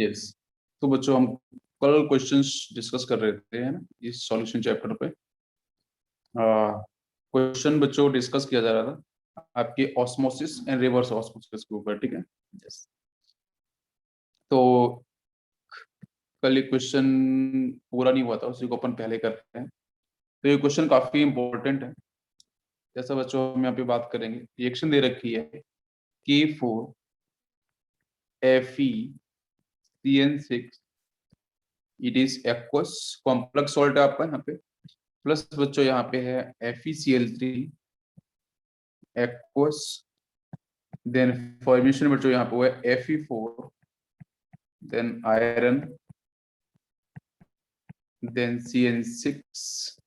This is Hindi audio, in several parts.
यस। तो बच्चों हम कल क्वेश्चंस डिस्कस कर रहे थे, है ना, इस सॉल्यूशन चैप्टर पे। क्वेश्चन बच्चों डिस्कस किया जा रहा था आपके ऑस्मोसिस एंड रिवर्स ऑस्मोसिस के ऊपर, ठीक है। यस। तो कल ये क्वेश्चन पूरा नहीं हुआ था, उसी को अपन पहले करते हैं। तो ये क्वेश्चन काफी इंपॉर्टेंट है। जैसा बच्चों हम यहाँ पे बात करेंगे, रिएक्शन दे रखी है K4FeCN6, it is aqueous complex salt है आपका यहाँ पे। प्लस बच्चों यहाँ पे है FeCl3 एक्वस, देन फॉर्मेशन बच्चों यहाँ पे हुआ है Fe4, then iron, then CN6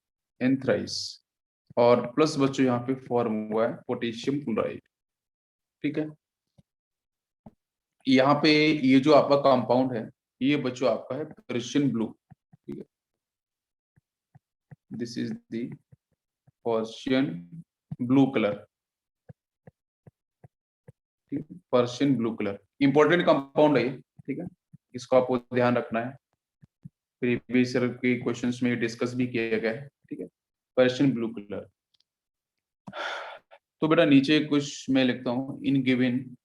एंथ्राइस, और प्लस बच्चों यहाँ पे फॉर्म हुआ है पोटेशियम क्लोराइड। ठीक है। यहाँ पे ये जो आपका कंपाउंड है, ये बच्चों आपका है पर्शियन ब्लू। ठीक है, this is the Persian blue colour. ठीक है, Persian blue colour important compound है ये। ठीक है, इसको आपको ध्यान रखना है, प्रीवियस ईयर के क्वेश्चंस में डिस्कस भी किया गया है। ठीक है, पर्शियन ब्लू कलर। तो बेटा नीचे कुछ मैं लिखता हूँ, in given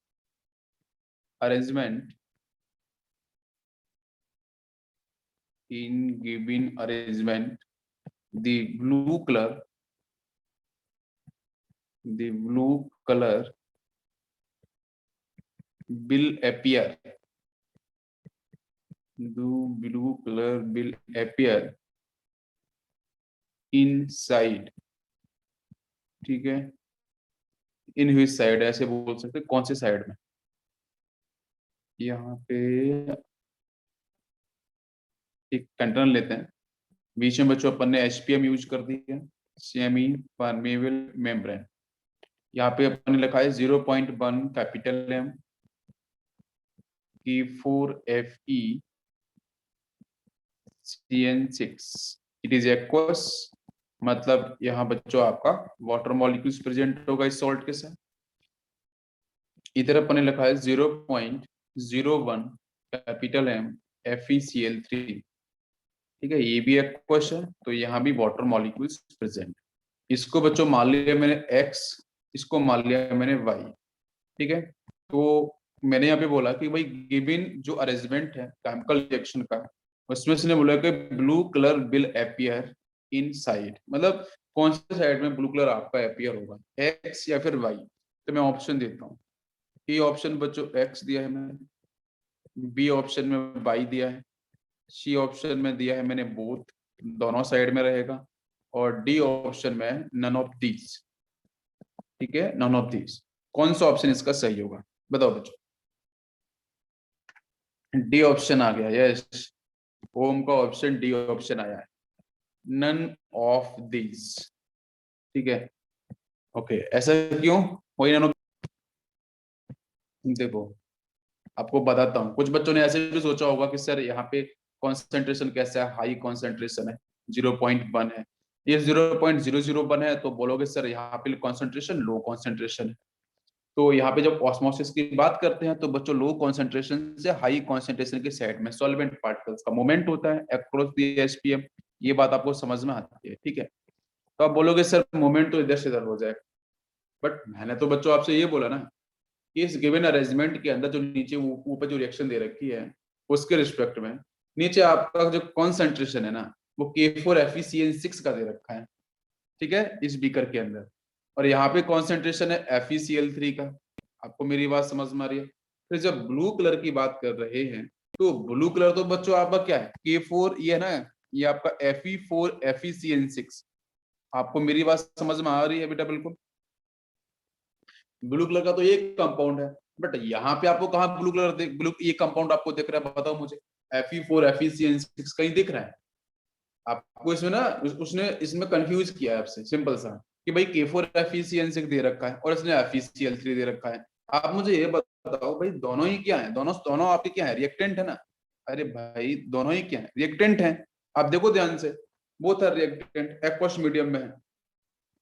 arrangement, the blue color will appear, inside। ठीक है, इन which साइड, ऐसे बोल सकते कौन से साइड में। यहाँ पे एक कंटेनर लेते हैं, बीच में बच्चों अपन ने HPM यूज कर दिया, सेमी परमेबल मेम्ब्रेन। यहाँ पे अपन ने लिखा है 0.1 capital M K4FeCN6, it is aqueous, मतलब यहाँ बच्चों आपका वाटर मॉलिक्यूल्स प्रेजेंट होगा इस सॉल्ट के साथ। इधर अपन ने लिखा है 0.01 कैपिटल M FeCl3। ठीक है, ये भी एक्वस है, तो यहाँ भी वाटर मॉलिक्यूल्स प्रेजेंट। इसको बच्चों मान लिया मैंने X, इसको मान लिया मैंने Y। ठीक है, तो मैंने यहाँ पे बोला कि भाई गिवन जो अरेंजमेंट है केमिकल रिएक्शन का, उसमें से बोला कि blue colour will appear in side, मतलब कौन से साइड में ब्लू कलर आपका अपीयर होगा, X या फिर Y। तो मैं ऑप्शन देता हूँ। ए ऑप्शन बच्चों X दिया है मैंने, बी ऑप्शन में Y दिया है, सी ऑप्शन में दिया है मैंने बोथ, दोनों साइड में रहेगा, और डी ऑप्शन में नन ऑफ दीज। ठीक है, नन ऑफ दीज। कौन सा ऑप्शन इसका सही होगा बताओ बच्चों। डी ऑप्शन आ गया, यस, होम का ऑप्शन डी ऑप्शन आया है, नन ऑफ दीज। ठीक है, ओके, ऐसा क्यों वही नन ऑफ। देखो आपको बताता हूँ, कुछ बच्चों ने ऐसे भी सोचा होगा कि सर यहाँ पे कॉन्सेंट्रेशन कैसा है, हाई कॉन्सेंट्रेशन है, 0.1 है, ये 0.001 है, तो बोलोगे सर यहाँ पे कॉन्सेंट्रेशन लो कॉन्सेंट्रेशन है। तो यहाँ पे जब ऑस्मोसिस की बात करते हैं तो बच्चों लो कॉन्सेंट्रेशन से हाई कॉन्सेंट्रेशन के साइड में सॉल्वेंट पार्टिकल्स का मूवमेंट होता है अक्रॉस द HPM। ये बात आपको समझ में आती है। ठीक है, तो आप बोलोगे सर मूवमेंट तो इधर से इधर हो जाएगा, बट मैंने तो बच्चों आपसे ये बोला ना कि इस गिवन अरेंजमेंट के अंदर जो नीचे ऊपर जो रिएक्शन दे रखी है उसके रिस्पेक्ट में नीचे आपका जो कॉन्सेंट्रेशन है ना, वो K4FeCN6 का दे रखा है। ठीक है, इस बीकर के अंदर, और यहाँ पे कॉन्सेंट्रेशन है FeCl3 का। आपको मेरी बात समझ में आ रही है। फिर जब ब्लू कलर की बात कर रहे हैं, तो ब्लू कलर तो बच्चों आपका क्या है, K4, ये है ना, ये आपका Fe4FeCN6। आपको मेरी बात समझ में आ रही है बेटा? बिल्कुल, ब्लू कलर का तो ये कंपाउंड है, बट यहाँ पे आपको कहाँ ब्लू कलर ब्लू ये कंपाउंड आपको दिख रहा है, बताओ मुझे। Fe4FeCN6 कहीं दिख रहा है आपको इसमें ना? उसने इसमें कंफ्यूज किया है आपसे, सिंपल सा, कि भाई K4FeCN6 दे रखा है और इसने FeCl3 दे रखा है। आप मुझे ये बताओ भाई, दोनों ही क्या है? दोनों दोनों आपके क्या है, रिएक्टेंट है ना? अरे भाई दोनों ही क्या है, रिएक्टेंट है। आप देखो ध्यान से, both are reactant, aqueous medium में है।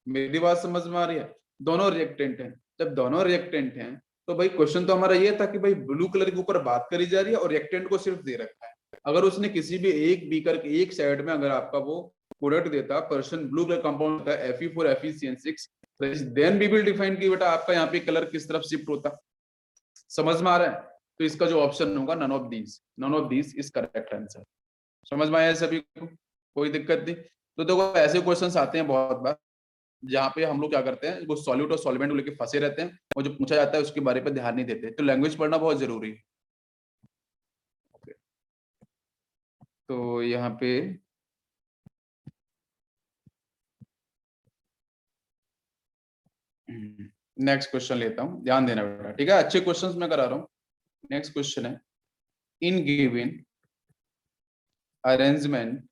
मेरी बात समझ में आ रही है? दोनों रिएक्टेंट हैं। जब दोनों रिएक्टेंट हैं तो भाई क्वेश्चन तो हमारा ये था कि भाई ब्लू कलर के ऊपर बात करी जा रही है और रिएक्टेंट को सिर्फ दे रखा है। अगर उसने किसी भी एक बीकर के एक साइड में अगर आपका वो प्रोडक्ट देता पर्सन ब्लू कलर कंपाउंड होता है Fe4 FeCN6, then we will define कि बेटा आपका यहाँ पे कलर किस तरफ शिफ्ट होता। समझ में आ रहा है? तो इसका जो ऑप्शन होगा none of these is correct answer. समझ में आया सभी को? कोई दिक्कत नहीं। तो देखो ऐसे क्वेश्चंस आते हैं बहुत बार जहाँ पे हम लोग क्या करते हैं, वो सॉल्यूट और सॉल्वेंट को लेके फंसे रहते हैं और जो पूछा जाता है उसके बारे पे ध्यान नहीं देते। तो लैंग्वेज पढ़ना बहुत जरूरी है। तो यहाँ पे नेक्स्ट क्वेश्चन लेता हूँ, ध्यान देना बेटा, ठीक है? अच्छे क्वेश्चंस मैं करा रहा हूँ। नेक्स्ट क्वेश्चन है, in given arrangement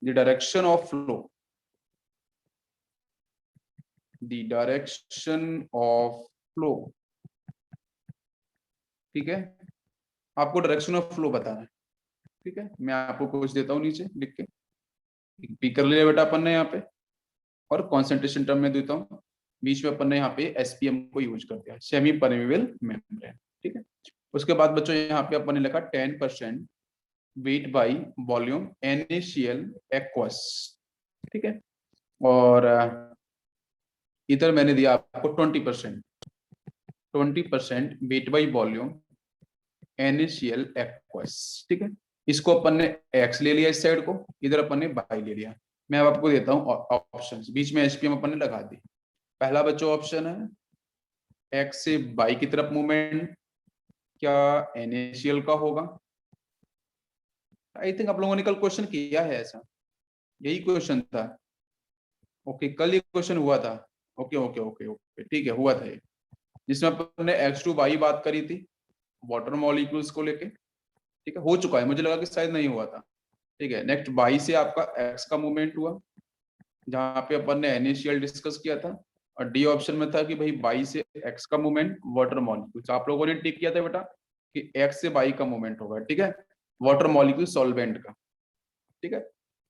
the direction of flow ठीक है, आपको डायरेक्शन ऑफ फ्लो बताना है। ठीक है, मैं आपको कुछ देता हूँ नीचे लिख के, पी कर लिया बेटा अपन ने यहाँ पे, और कॉन्सेंट्रेशन टर्म में देता हूँ, बीच में अपन ने यहाँ पे एसपीएम को यूज कर दिया, सेमी परमेबल मेम्ब्रेन। ठीक है, उसके बाद बच्चों यहाँ पे अपन ने लिखा 10% weight by volume NaCl aqueous. ठीक है, और इधर मैंने दिया आपको 20% weight by volume NaCl aqueous. ठीक है, इसको अपन ने एक्स ले लिया, इस साइड को इधर अपन ने बाई ले लिया। मैं अब आपको देता हूँ ऑप्शन, बीच में एसपीएम अपन ने लगा दी। पहला बच्चों ऑप्शन है एक्स से बाई की तरफ मूवमेंट क्या NaCl का होगा? आई थिंक आप लोगों ने कल क्वेश्चन किया है ऐसा, यही क्वेश्चन था। ओके, कल ये क्वेश्चन हुआ था। ओके ओके ओके ओके, ठीक है, हुआ था ये, जिसमें अपन ने एक्स टू बाई बात करी थी वाटर मॉलिक्यूल्स को लेके। ठीक है, हो चुका है, मुझे लगा कि शायद नहीं हुआ था। ठीक है, नेक्स्ट बाई से आपका एक्स का मूवमेंट हुआ, जहां पे अपन ने NaCl डिस्कस किया था, और डी ऑप्शन में था कि भाई बाई से एक्स का मूवमेंट वाटर मॉलिक्यूल्स। आप लोगों ने टिक किया था बेटा कि एक्स से बाई का मूवमेंट होगा। ठीक है, वाटर मॉलिक्यूल सॉल्वेंट का। ठीक है,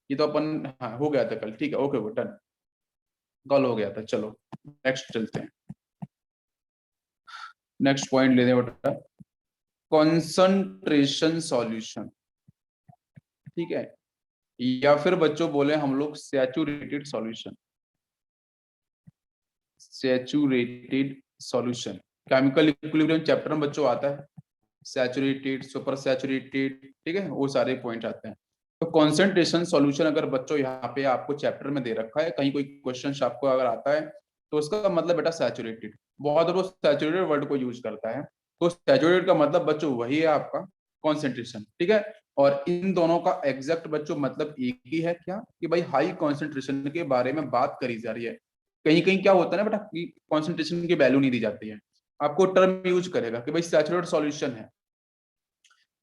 ये तो अपन, हाँ, हो गया था कल। ठीक है, ओके डन, कल हो गया था। चलो नेक्स्ट चलते हैं, नेक्स्ट पॉइंट लेते हैं बेटा, कॉन्सेंट्रेशन सॉल्यूशन। ठीक है, या फिर बच्चों बोले हम लोग saturated solution, saturated solution. Chemical equilibrium chapter में बच्चों आता है, सैचुरेटेड, सुपर सैचुरेटेड, ठीक है, वो सारे पॉइंट आते हैं। तो कॉन्सेंट्रेशन सॉल्यूशन अगर बच्चों यहाँ पे आपको चैप्टर में दे रखा है, कहीं कोई क्वेश्चन आपको अगर आता है, तो उसका मतलब बेटा सैचुरेटेड, बहुत वो सैचुरेटेड वर्ड को यूज करता है। तो सैचुरेटेड का मतलब बच्चों वही है आपका कॉन्सेंट्रेशन। ठीक है, और इन दोनों का एग्जैक्ट बच्चों मतलब एक ही है, क्या कि भाई हाई कॉन्सेंट्रेशन के बारे में बात करी जा रही है। कहीं कहीं क्या होता है ना बेटा कि कॉन्सेंट्रेशन की वैल्यू नहीं दी जाती है, आपको टर्म यूज करेगा कि भाई सैचुरेटेड सॉल्यूशन है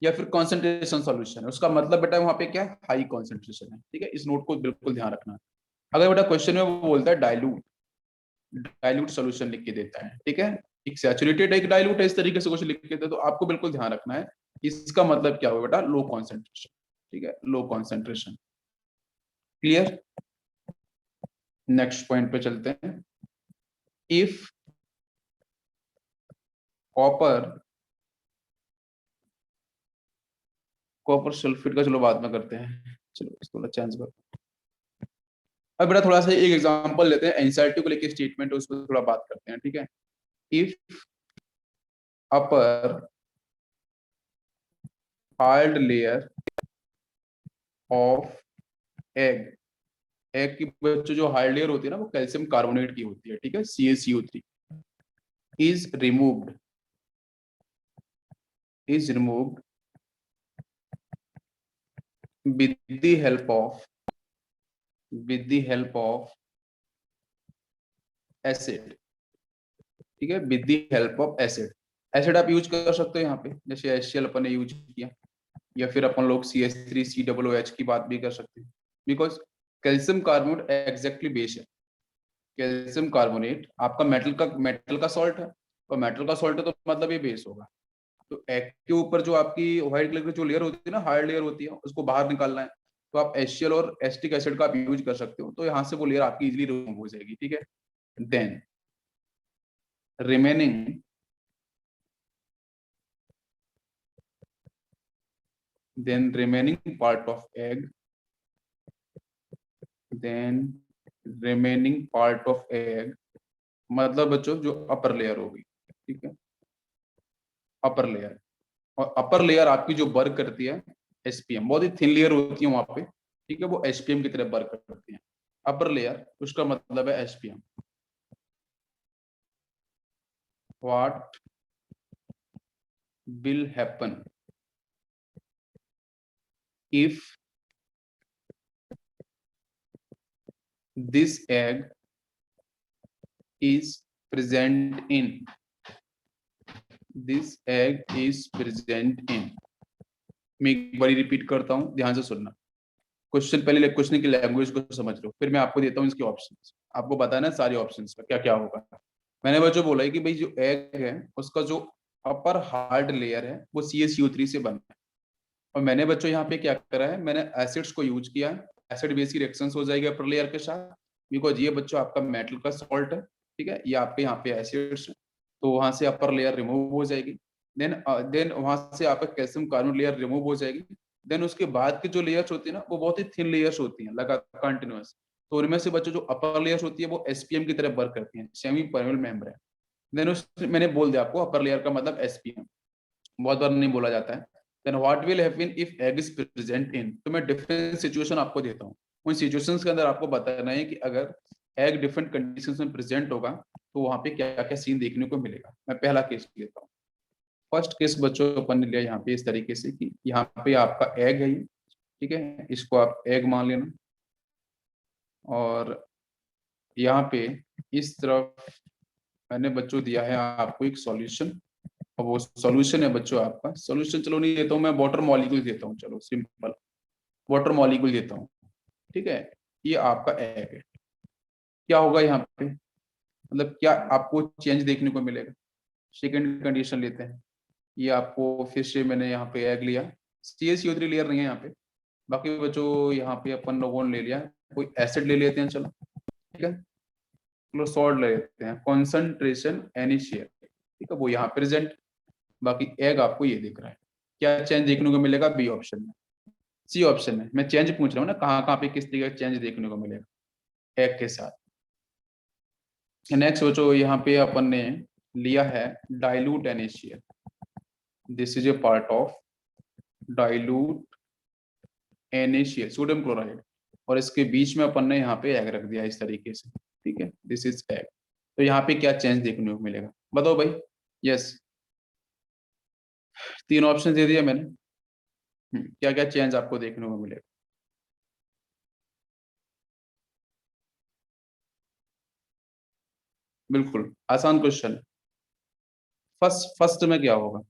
या फिर कॉन्सेंट्रेशन सॉल्यूशन है, उसका मतलब बेटा वहां पे क्या है, हाई कॉन्सेंट्रेशन है। ठीक है, इस नोट को बिल्कुल ध्यान रखना। अगर बेटा क्वेश्चन में वो बोलता है डाइल्यूट सॉल्यूशन लिख के देता है, ठीक है, एक सैचुरेटेड एक डाइल्यूट है, इस तरीके से कुछ लिख के देता है, तो आपको बिल्कुल ध्यान रखना है इसका मतलब क्या होगा बेटा, लो कॉन्सेंट्रेशन। ठीक है, low concentration. Clear? Next point पे चलते हैं, इफ कॉपर सल्फेट का चलो बाद में करते हैं, चलो इसको थोड़ा चेंज कर। अब बेटा थोड़ा सा एक एग्जांपल लेते हैं, एनसीईआरटी को लेके स्टेटमेंट है, उस पर थोड़ा बात करते हैं। ठीक है, if upper hard layer of egg, egg की बच्चों जो हार्ड लेयर होती है ना, वो कैल्शियम कार्बोनेट की होती है। ठीक है, CaCO3 is removed with the help of acid. ठीक है, with the help of acid. Acid आप यूज कर सकते हो यहाँ पे, जैसे HCl अपन ने यूज किया, या फिर अपन लोग CH3COOH की बात भी कर सकते हैं, because calcium carbonate exactly base है। कैल्शियम कार्बोनेट आपका मेटल का सॉल्ट है, और मेटल का सॉल्ट है तो मतलब ये बेस होगा। तो एग के ऊपर जो आपकी व्हाइट कलर की जो लेयर होती है ना, हार्ड लेयर होती है, उसको बाहर निकालना है, तो आप HCl और एसिटिक एसिड का आप यूज कर सकते हो, तो यहाँ से वो लेयर आपकी इजीली रिमूव हो जाएगी। ठीक है, then remaining part of egg, then remaining part of egg मतलब बच्चों जो अपर लेयर होगी। ठीक है, अपर लेयर, और अपर लेयर आपकी जो वर्क करती है SPM, बहुत ही थिन लेयर होती है वहां पे। ठीक है, वो SPM की तरह वर्क करती है। अपर लेयर उसका मतलब है SPM। What will happen if this egg is present in, this egg is present इन, मैं एक बार रिपीट करता हूं, ध्यान से सुनना। क्वेश्चन पहले क्वेश्चन की लैंग्वेज को समझ लो, फिर मैं आपको देता हूँ इसके ऑप्शंस। आपको बताना है सारे ऑप्शंस का क्या क्या होगा। मैंने वो जो बोला है कि भाई जो एग है उसका जो अपर हार्ड लेयर है वो CaCO3 से बना है। और मैंने बच्चों यहाँ पे क्या करा है, मैंने एसिड्स को यूज किया है। एसिड बेस की रिएक्शंस हो जाएगी अपर लेयर के साथ, बिकॉज ये बच्चों आपका मेटल का सॉल्ट है। ठीक है, ये आपके यहाँ पे एसिड्स है, तो वहां से अपर लेयर रिमूव हो जाएगी। देन वहां से आपका कैल्शियम कार्बन लेयर रिमूव हो जाएगी। देन उसके बाद की जो लेयर्स होती है ना वो बहुत ही थिन लेयर्स होती हैं लगातार कंटिन्यूअस। तो उनमें से बच्चों जो अपर लेयर्स होती है वो SPM की तरह वर्क करती हैं, सेमी परमेबल मेम्ब्रेन। देन उस मैंने बोल दिया आपको अपर लेयर का मतलब SPM, बहुत बार नहीं बोला जाता है। Then what will happen if egg is present in, तो मैं डिफरेंट सिचुएशन आपको देता हूँ। उन सिचुएशंस के अंदर आपको बताना है कि अगर एग डिफरेंट कंडीशंस में प्रेजेंट होगा तो वहां पे क्या क्या सीन देखने को मिलेगा। मैं पहला केस लेता हूँ। फर्स्ट केस बच्चों अपन ने लिया यहाँ पे इस तरीके से कि यहाँ पे आपका एग है ये। ठीक है, इसको आप एग मान लेना, और यहाँ पे इस तरफ मैंने बच्चों दिया है आपको एक सॉल्यूशन। और वो सॉल्यूशन है बच्चों आपका, सॉल्यूशन चलो नहीं देता हूँ मैं, वाटर मॉलिक्यूल देता हूँ, चलो सिंपल वाटर मॉलिक्यूल देता हूँ। ठीक है, ये आपका एग है। क्या होगा यहाँ पे, मतलब क्या आपको चेंज देखने को मिलेगा। सेकेंड कंडीशन लेते हैं, ये आपको फिर से मैंने यहाँ पे एग लिया, CaCO3 लेयर नहीं है यहाँ पे। बाकी बच्चों यहाँ पे अपन लोगों ने ले लिया कोई एसिड ले लेते हैं, चलो ठीक है, चलो सॉल्ट ले लेते हैं, कॉन्सेंट्रेशन NaCl। ठीक है, वो यहाँ प्रेजेंट। बाकी एग आपको ये दिख रहा है। क्या चेंज देखने को मिलेगा, B ऑप्शन में। C ऑप्शन में मैं चेंज पूछ रहा हूँ ना, कहाँ कहाँ पे किस तरीके का चेंज देखने को मिलेगा एग के साथ। नेक्स्ट सोचो, यहाँ पे अपन ने लिया है dilute NaCl, this is a part of dilute NaCl sodium chloride, और इसके बीच में अपन ने यहाँ पे एग रख दिया इस तरीके से। ठीक है, दिस इज एग। तो यहाँ पे क्या चेंज देखने को मिलेगा, बताओ भाई। यस, तीन ऑप्शन दे दिया मैंने। क्या क्या चेंज आपको देखने को मिलेगा। बिल्कुल आसान क्वेश्चन। फर्स्ट फर्स्ट में क्या होगा,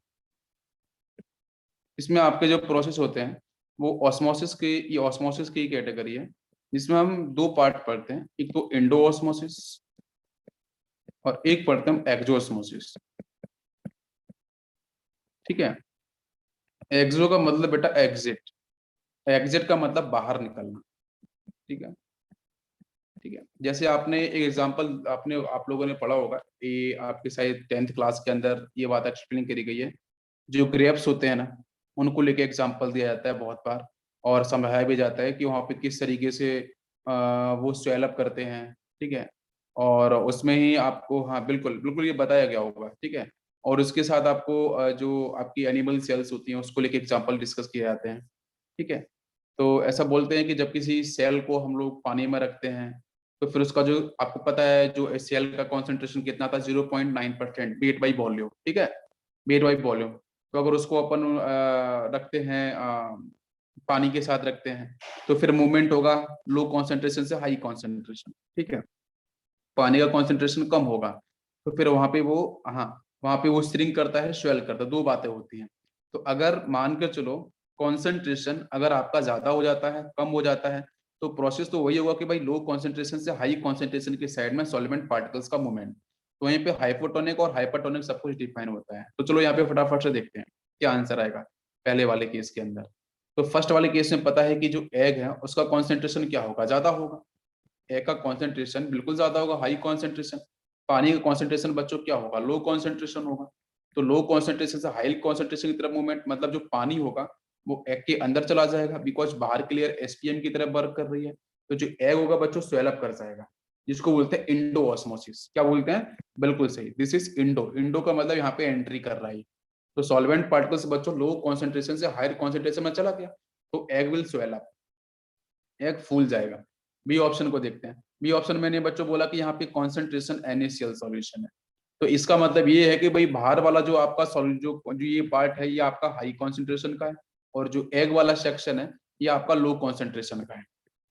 इसमें आपके जो प्रोसेस होते हैं वो ऑस्मोसिस के, ये ऑस्मोसिस की कैटेगरी है, जिसमें हम दो पार्ट पढ़ते हैं, एक तो इंडो ऑस्मोसिस और एक पढ़ते हैं हम एक्सो ऑस्मोसिस। ठीक है, एक्सो का मतलब बेटा एग्जिट, एग्जिट का मतलब बाहर निकलना। ठीक है, ठीक है, जैसे आपने एक एग्जांपल आपने आप लोगों ने पढ़ा होगा, ये आपके शायद 10th क्लास के अंदर ये बात एक्सप्लेन करी गई है। जो ग्रेप्स होते हैं ना, उनको लेके एग्जांपल दिया जाता है बहुत बार, और समझाया भी जाता है कि वहाँ पे किस तरीके से वो स्वेलअप करते हैं। ठीक है, और उसमें ही आपको, हाँ बिल्कुल बिल्कुल ये बताया गया होगा। ठीक है, और उसके साथ आपको जो आपकी एनिमल सेल्स होती हैं उसको लेके एग्जांपल डिस्कस किए जाते हैं। ठीक है, तो ऐसा बोलते हैं कि जब किसी सेल को हम लोग पानी में रखते हैं तो फिर उसका जो आपको पता है जो सेल का कॉन्सेंट्रेशन कितना था, 0.9% वेट बाई वॉल्यूम। ठीक है, वेट बाई वॉल्यूम। तो अगर उसको अपन रखते हैं पानी के साथ रखते हैं तो फिर मूवमेंट होगा लो कॉन्सेंट्रेशन से हाई कॉन्सेंट्रेशन। ठीक है, पानी का कॉन्सेंट्रेशन कम होगा तो फिर वहां पे वो, हाँ वहां पे वो श्रिंक करता है, स्वेल करता है, दो बातें होती हैं। तो अगर मान कर चलो कॉन्सेंट्रेशन अगर आपका ज्यादा हो जाता है, कम हो जाता है, तो प्रोसेस तो वही होगा कि भाई लो कॉन्सेंट्रेशन से हाई कॉन्सेंट्रेशन के साइड में सॉल्वेंट पार्टिकल्स का मूवमेंट। तो यहीं पे हाइपोटोनिक और हाइपरटोनिक सब कुछ डिफाइन होता है। तो चलो यहाँ पे फटाफट से देखते हैं क्या आंसर आएगा पहले वाले केस के अंदर। तो फर्स्ट वाले केस में पता है कि जो एग है उसका कॉन्सेंट्रेशन क्या होगा, ज्यादा होगा। एग का कॉन्सेंट्रेशन बिल्कुल ज्यादा होगा, हाई कॉन्सेंट्रेशन। पानी का कॉन्सेंट्रेशन बच्चों क्या होगा, लो कॉन्सेंट्रेशन होगा। तो लो कॉन्सेंट्रेशन से हाई कॉन्सेंट्रेशन की तरफ मूवमेंट, मतलब जो पानी होगा वो एग के अंदर चला जाएगा, बिकॉज बाहर की लेयर एसपीएम की तरफ वर्क कर रही है। तो जो एग होगा बच्चों स्वेल अप कर जाएगा, जिसको बोलते हैं इंडो ऑस्मोसिस। क्या बोलते हैं, बिल्कुल सही, दिस इज इंडो। इंडो का मतलब यहाँ पे एंट्री कर रहा है। तो सॉल्वेंट पार्टिकल्स बच्चों लो कॉन्सेंट्रेशन से हायर कॉन्सेंट्रेशन में चला गया, तो egg will swell up, egg फूल जाएगा। बी ऑप्शन को देखते हैं। बी ऑप्शन मैंने बच्चों बोला कि यहाँ पे कॉन्सेंट्रेशन NaCl सॉल्यूशन है। तो इसका मतलब ये है कि भाई बाहर वाला जो आपका सॉल्यूट जो ये पार्ट है ये आपका हाई कॉन्सेंट्रेशन का है, और जो एग वाला सेक्शन है ये आपका लो कॉन्सेंट्रेशन का है।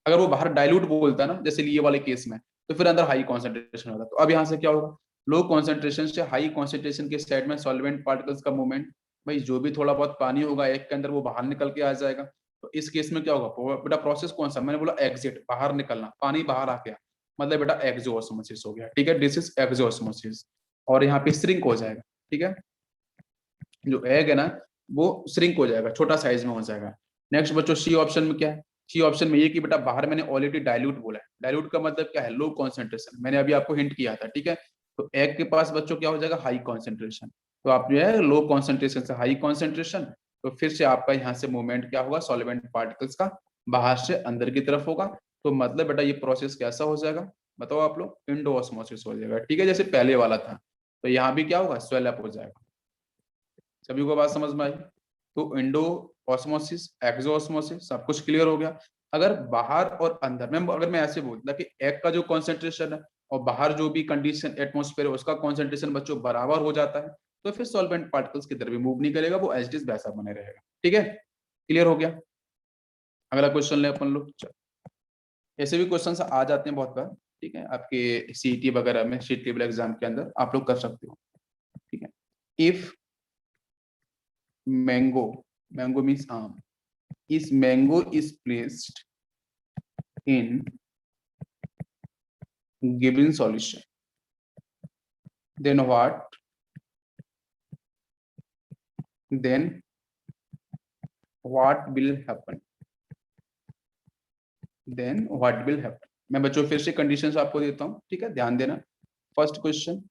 अगर वो बाहर डाइल्यूट बोलता है ना, जैसे ये वाले केस में, तो फिर अंदर हाई कॉन्सेंट्रेशन होता है। तो अब यहाँ से क्या होगा, लो कॉन्सेंट्रेशन से हाई कॉन्सेंट्रेशन के साइड में सॉल्वेंट पार्टिकल्स का मूवमेंट, भाई जो भी थोड़ा बहुत पानी होगा एग के अंदर वो बाहर निकल के आ जाएगा। तो इस केस में क्या होगा बेटा, प्रोसेस कौन सा, मैंने बोला एग्जिट, बाहर निकलना, पानी बाहर आ गया, मतलब बेटा एक्सोऑस्मोसिस हो गया। ठीक है, दिस इज एक्सोऑस्मोसिस। और यहाँ पे श्रिंक हो जाएगा। ठीक है, जो एग है ना वो श्रिंक हो जाएगा, छोटा साइज में हो जाएगा। नेक्स्ट बच्चों सी ऑप्शन में क्या है, सी ऑप्शन में ये कि बेटा बाहर मैंने ऑलरेडी डाइल्यूट बोला है। डाइल्यूट का मतलब क्या है, लो कॉन्सेंट्रेशन, मैंने अभी आपको हिंट किया था। ठीक है, तो एग के पास बच्चों क्या हो जाएगा, हाई कॉन्सेंट्रेशन। तो आप जो है लो कॉन्सेंट्रेशन से हाई कॉन्सेंट्रेशन, तो फिर से आपका यहाँ से मूवमेंट क्या होगा, सॉल्वेंट पार्टिकल्स का बाहर से अंदर की तरफ होगा। तो मतलब बेटा ये प्रोसेस कैसा हो जाएगा, बताओ आप लोग, इंडो ऑस्मोसिस हो जाएगा। ठीक है, जैसे पहले वाला था। तो यहाँ भी क्या होगा, स्वेल अप हो जाएगा। सभी को बात समझ में आई। तो इंडो ऑस्मोसिस, एक्सो ऑस्मोसिस, सब कुछ क्लियर हो गया। अगर बाहर और अंदर में, अगर मैं ऐसे बोलता कि एग का जो कॉन्सेंट्रेशन है और बाहर जो भी कंडीशन एटमोस्फेयर है उसका कॉन्सेंट्रेशन बच्चों बराबर हो जाता है, तो फिर सॉल्वेंट पार्टिकल्स की तरफ भी मूव नहीं करेगा, वो एज इट इज वैसा बने रहेगा। ठीक है, क्लियर हो गया। अगला क्वेश्चन ले अपन लोग। ऐसे भी क्वेश्चन आ जाते हैं बहुत बार। ठीक है, आपके सीईटी वगैरह में, स्टेट लेवल एग्जाम के अंदर आप लोग कर सकते हो। ठीक है, इफ मैंगो, मैंगो मीन्स आम, is mango is placed in given solution, then then what will happen, then what will happen। मैं बच्चों फिर से कंडीशंस आपको देता हूँ, ठीक है, ध्यान देना। फर्स्ट क्वेश्चन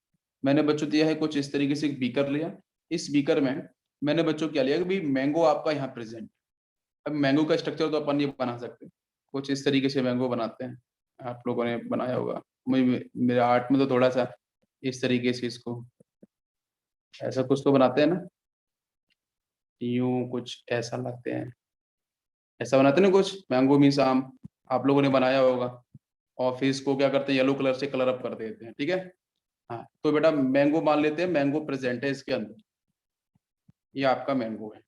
मैंने बच्चों दिया है कुछ इस तरीके से, एक बीकर लिया। इस बीकर में मैंने बच्चों क्या लिया कि भाई मैंगो आपका यहाँ प्रेजेंट। अब मैंगो का स्ट्रक्चर तो अपन ये बना सकते हैं, कुछ इस तरीके से मैंगो बनाते हैं, आप लोगों ने बनाया होगा। मेरे आर्ट में तो थोड़ा सा इस तरीके से इसको ऐसा कुछ तो बनाते हैं ना, यूं कुछ ऐसा लाते हैं, ऐसा बनाते हैं ना कुछ, मैंगो मीन्स आम, आप लोगों ने बनाया होगा। और फिर इसको क्या करते हैं, येलो कलर से कलर अप कर देते हैं। ठीक है, हाँ, तो बेटा मैंगो मान लेते हैं, मैंगो प्रेजेंट है इसके अंदर, ये आपका मैंगो है।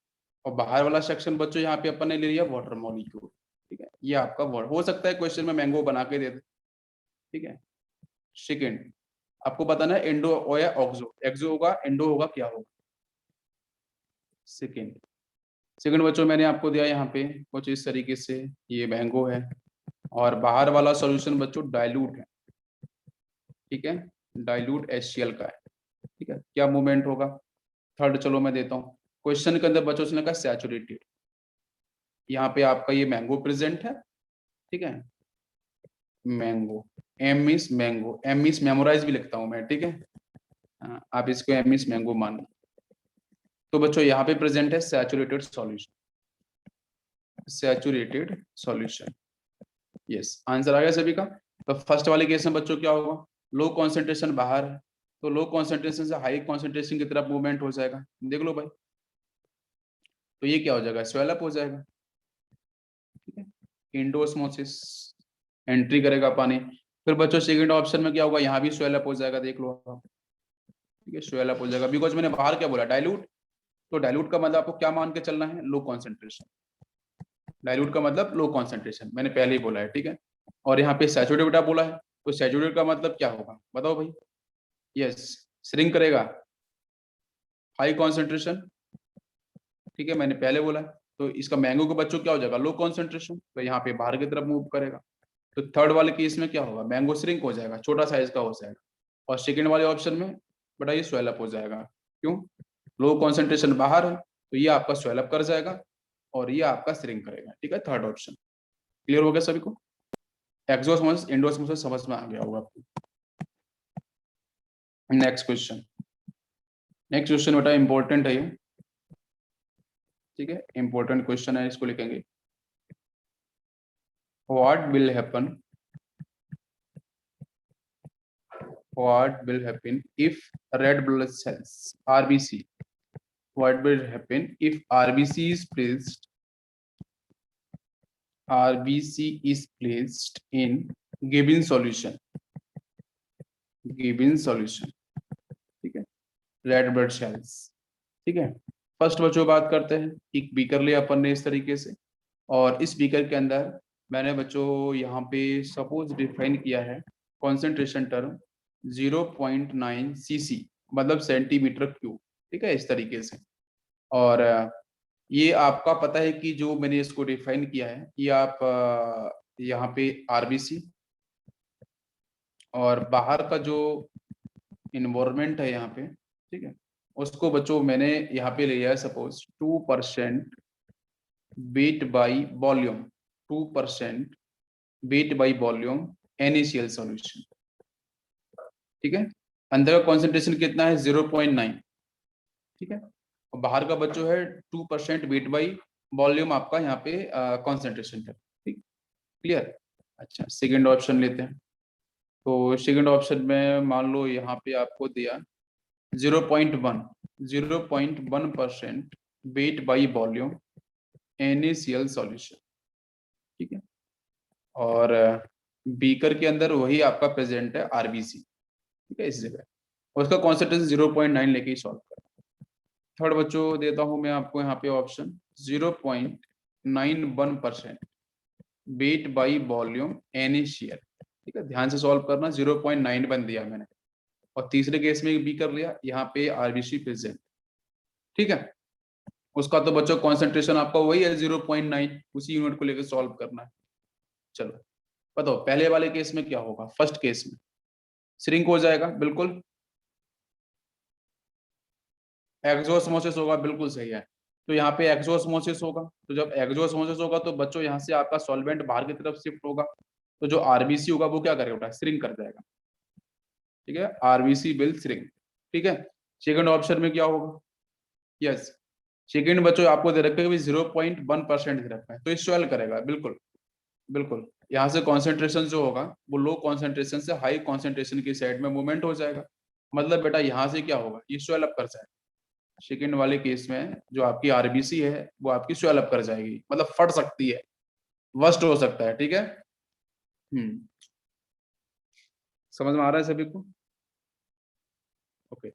और बाहर वाला सेक्शन बच्चों यहाँ पे अपन ने ले लिया वाटर मॉलिक्यूल। ठीक है, ये आपका वाटर, हो सकता है क्वेश्चन में मैंगो बना के दे दे। ठीक है, सेकेंड आपको बताना है एंडो हो या ऑक्सो, एक्सो होगा, एंडो होगा, क्या होगा। सेकेंड, सेकंड बच्चों मैंने आपको दिया यहाँ पे कुछ इस तरीके से, ये मैंगो है और बाहर वाला सॉल्यूशन बच्चों डाइल्यूट है। ठीक है, डाइल्यूट HCl का है। ठीक है, क्या मूवमेंट होगा। थर्ड चलो मैं देता हूँ, क्वेश्चन के अंदर बच्चों से लिखा सैचुरेटेड, यहाँ पे आपका ये मैंगो प्रेजेंट है। ठीक है, mango, M means mango, M means memorise भी लिखता हूँ मैं। ठीक है, आप इसको एम मीन्स मैंगो मान। तो बच्चों यहाँ पे प्रेजेंट है saturated solution, saturated solution. Yes, answer आ गया सभी का। तो फर्स्ट वाले केस में बच्चों क्या होगा, लो कॉन्सेंट्रेशन बाहर है, तो लो कॉन्सेंट्रेशन से हाई कॉन्सेंट्रेशन की तरफ मूवमेंट हो जाएगा। देख लो भाई, तो ये क्या हो जाएगा, स्वेल अप हो जाएगा। ठीक है, इंडोस्मोसिस, एंट्री करेगा पानी। फिर बच्चों सेकंड ऑप्शन में क्या होगा, यहाँ भी स्वेल अप हो जाएगा, देख लो आप। ठीक है, स्वेल अप हो जाएगा, बिकॉज मैंने बाहर क्या बोला, डाइल्यूट। तो डाइल्यूट का मतलब आपको क्या मान के चलना है, लो कॉन्सेंट्रेशन। डाइल्यूट का मतलब लो कॉन्सेंट्रेशन, मैंने पहले ही बोला है। ठीक है, और यहाँ पे सैचुरेटेड बेटा बोला है, तो सैचुरेटेड का मतलब क्या होगा, बताओ भाई। यस, श्रिंक करेगा, हाई कॉन्सेंट्रेशन। ठीक है, मैंने पहले बोला है। तो इसका मैंगो के बच्चों क्या हो जाएगा, लो कॉन्सेंट्रेशन, तो यहाँ पे बाहर की तरफ मूव करेगा। तो थर्ड वाले केस में क्या होगा, मैंगो श्रिंक हो जाएगा, छोटा साइज का हो जाएगा। और सेकेंड वाले ऑप्शन में बेटा ये स्वेल अप हो जाएगा। क्यों, लो कॉन्सेंट्रेशन बाहर है, तो ये आपका स्वेल अप कर जाएगा। और ये आपका श्रिंक करेगा। ठीक है, थर्ड ऑप्शन क्लियर हो गया सभी को? एक्सोस्मोसिस एंडोस्मोसिस समझ में आ गया होगा आपको। नेक्स्ट क्वेश्चन बेटा इंपॉर्टेंट है ये। ठीक है, इंपॉर्टेंट क्वेश्चन है, इसको लिखेंगे। What will happen if red blood cells RBC, what will happen if RBC is placed in given solution, ठीक है, रेड ब्लड सेल्स। ठीक है, फर्स्ट बच्चों बात करते हैं। एक बीकर लिया अपन ने इस तरीके से, और इस बीकर के अंदर मैंने बच्चों यहाँ पे सपोज डिफाइन किया है कॉन्सेंट्रेशन टर्म 0.9 cc, मतलब सेंटीमीटर क्यूब। ठीक है, इस तरीके से। और ये आपका पता है कि जो मैंने इसको डिफाइन किया है, ये आप यहाँ पे RBC और बाहर का जो इन्वायरमेंट है यहाँ पे, ठीक है, उसको बच्चों मैंने यहाँ पे लिया है suppose 2% weight by volume, 2% weight by volume NaCl solution. ठीक है, अंदर का कॉन्सेंट्रेशन कितना है 0.9। ठीक है, और बाहर का बच्चों है 2% वेट बाई वॉल्यूम आपका यहाँ पे कॉन्सेंट्रेशन है। ठीक, क्लियर? अच्छा, सेकेंड ऑप्शन लेते हैं। तो सेकेंड ऑप्शन में मान लो यहाँ पे आपको दिया 0.1% weight by volume NaCl solution. ठीक है, और बीकर के अंदर वही आपका प्रेजेंट है RBC। ठीक है, इस जगह उसका कॉन्सेंट्रेशन 0.9 लेके ही सॉल्व कर। थर्ड बच्चों देता हूं मैं आपको यहाँ पे option 0.91% weight by volume NaCl। ठीक है, ध्यान से सॉल्व करना, 0.91 दिया मैंने, और तीसरे केस में भी कर लिया, यहाँ पे RBC प्रेजेंट। ठीक है, उसका तो बच्चों कॉन्सेंट्रेशन आपका वही है 0.9, उसी यूनिट को लेकर सॉल्व करना है। चलो बताओ पहले वाले केस में क्या होगा? फर्स्ट केस में श्रिंक हो जाएगा, बिल्कुल। एक्सोस्मोसिस होगा, बिल्कुल सही है। तो यहाँ पे एक्सोस्मोसिस होगा, तो जब एक्सोस्मोसिस होगा तो बच्चों यहाँ से आपका सॉल्वेंट बाहर की तरफ शिफ्ट होगा, तो जो RBC होगा वो क्या करेगा? श्रिंक कर जाएगा। ठीक है, RBC विल श्रिंक। ठीक है, सेकंड ऑप्शन में क्या होगा? यस, सेकंड बच्चों आपको दे रखा है 0.1% दे रखा है, तो ये स्वेल करेगा, बिल्कुल बिल्कुल। यहाँ से कॉन्सेंट्रेशन जो होगा वो लो कॉन्सेंट्रेशन से हाई कॉन्सेंट्रेशन की साइड में मूवमेंट हो जाएगा, मतलब बेटा यहाँ से क्या होगा? ये स्वेल अप कर जाएगा। सेकंड वाले केस में जो आपकी RBC है वो आपकी स्वेल अप कर जाएगी, मतलब फट सकती है, वर्स्ट हो सकता है। ठीक है, समझ में आ रहा है सभी को? ओके,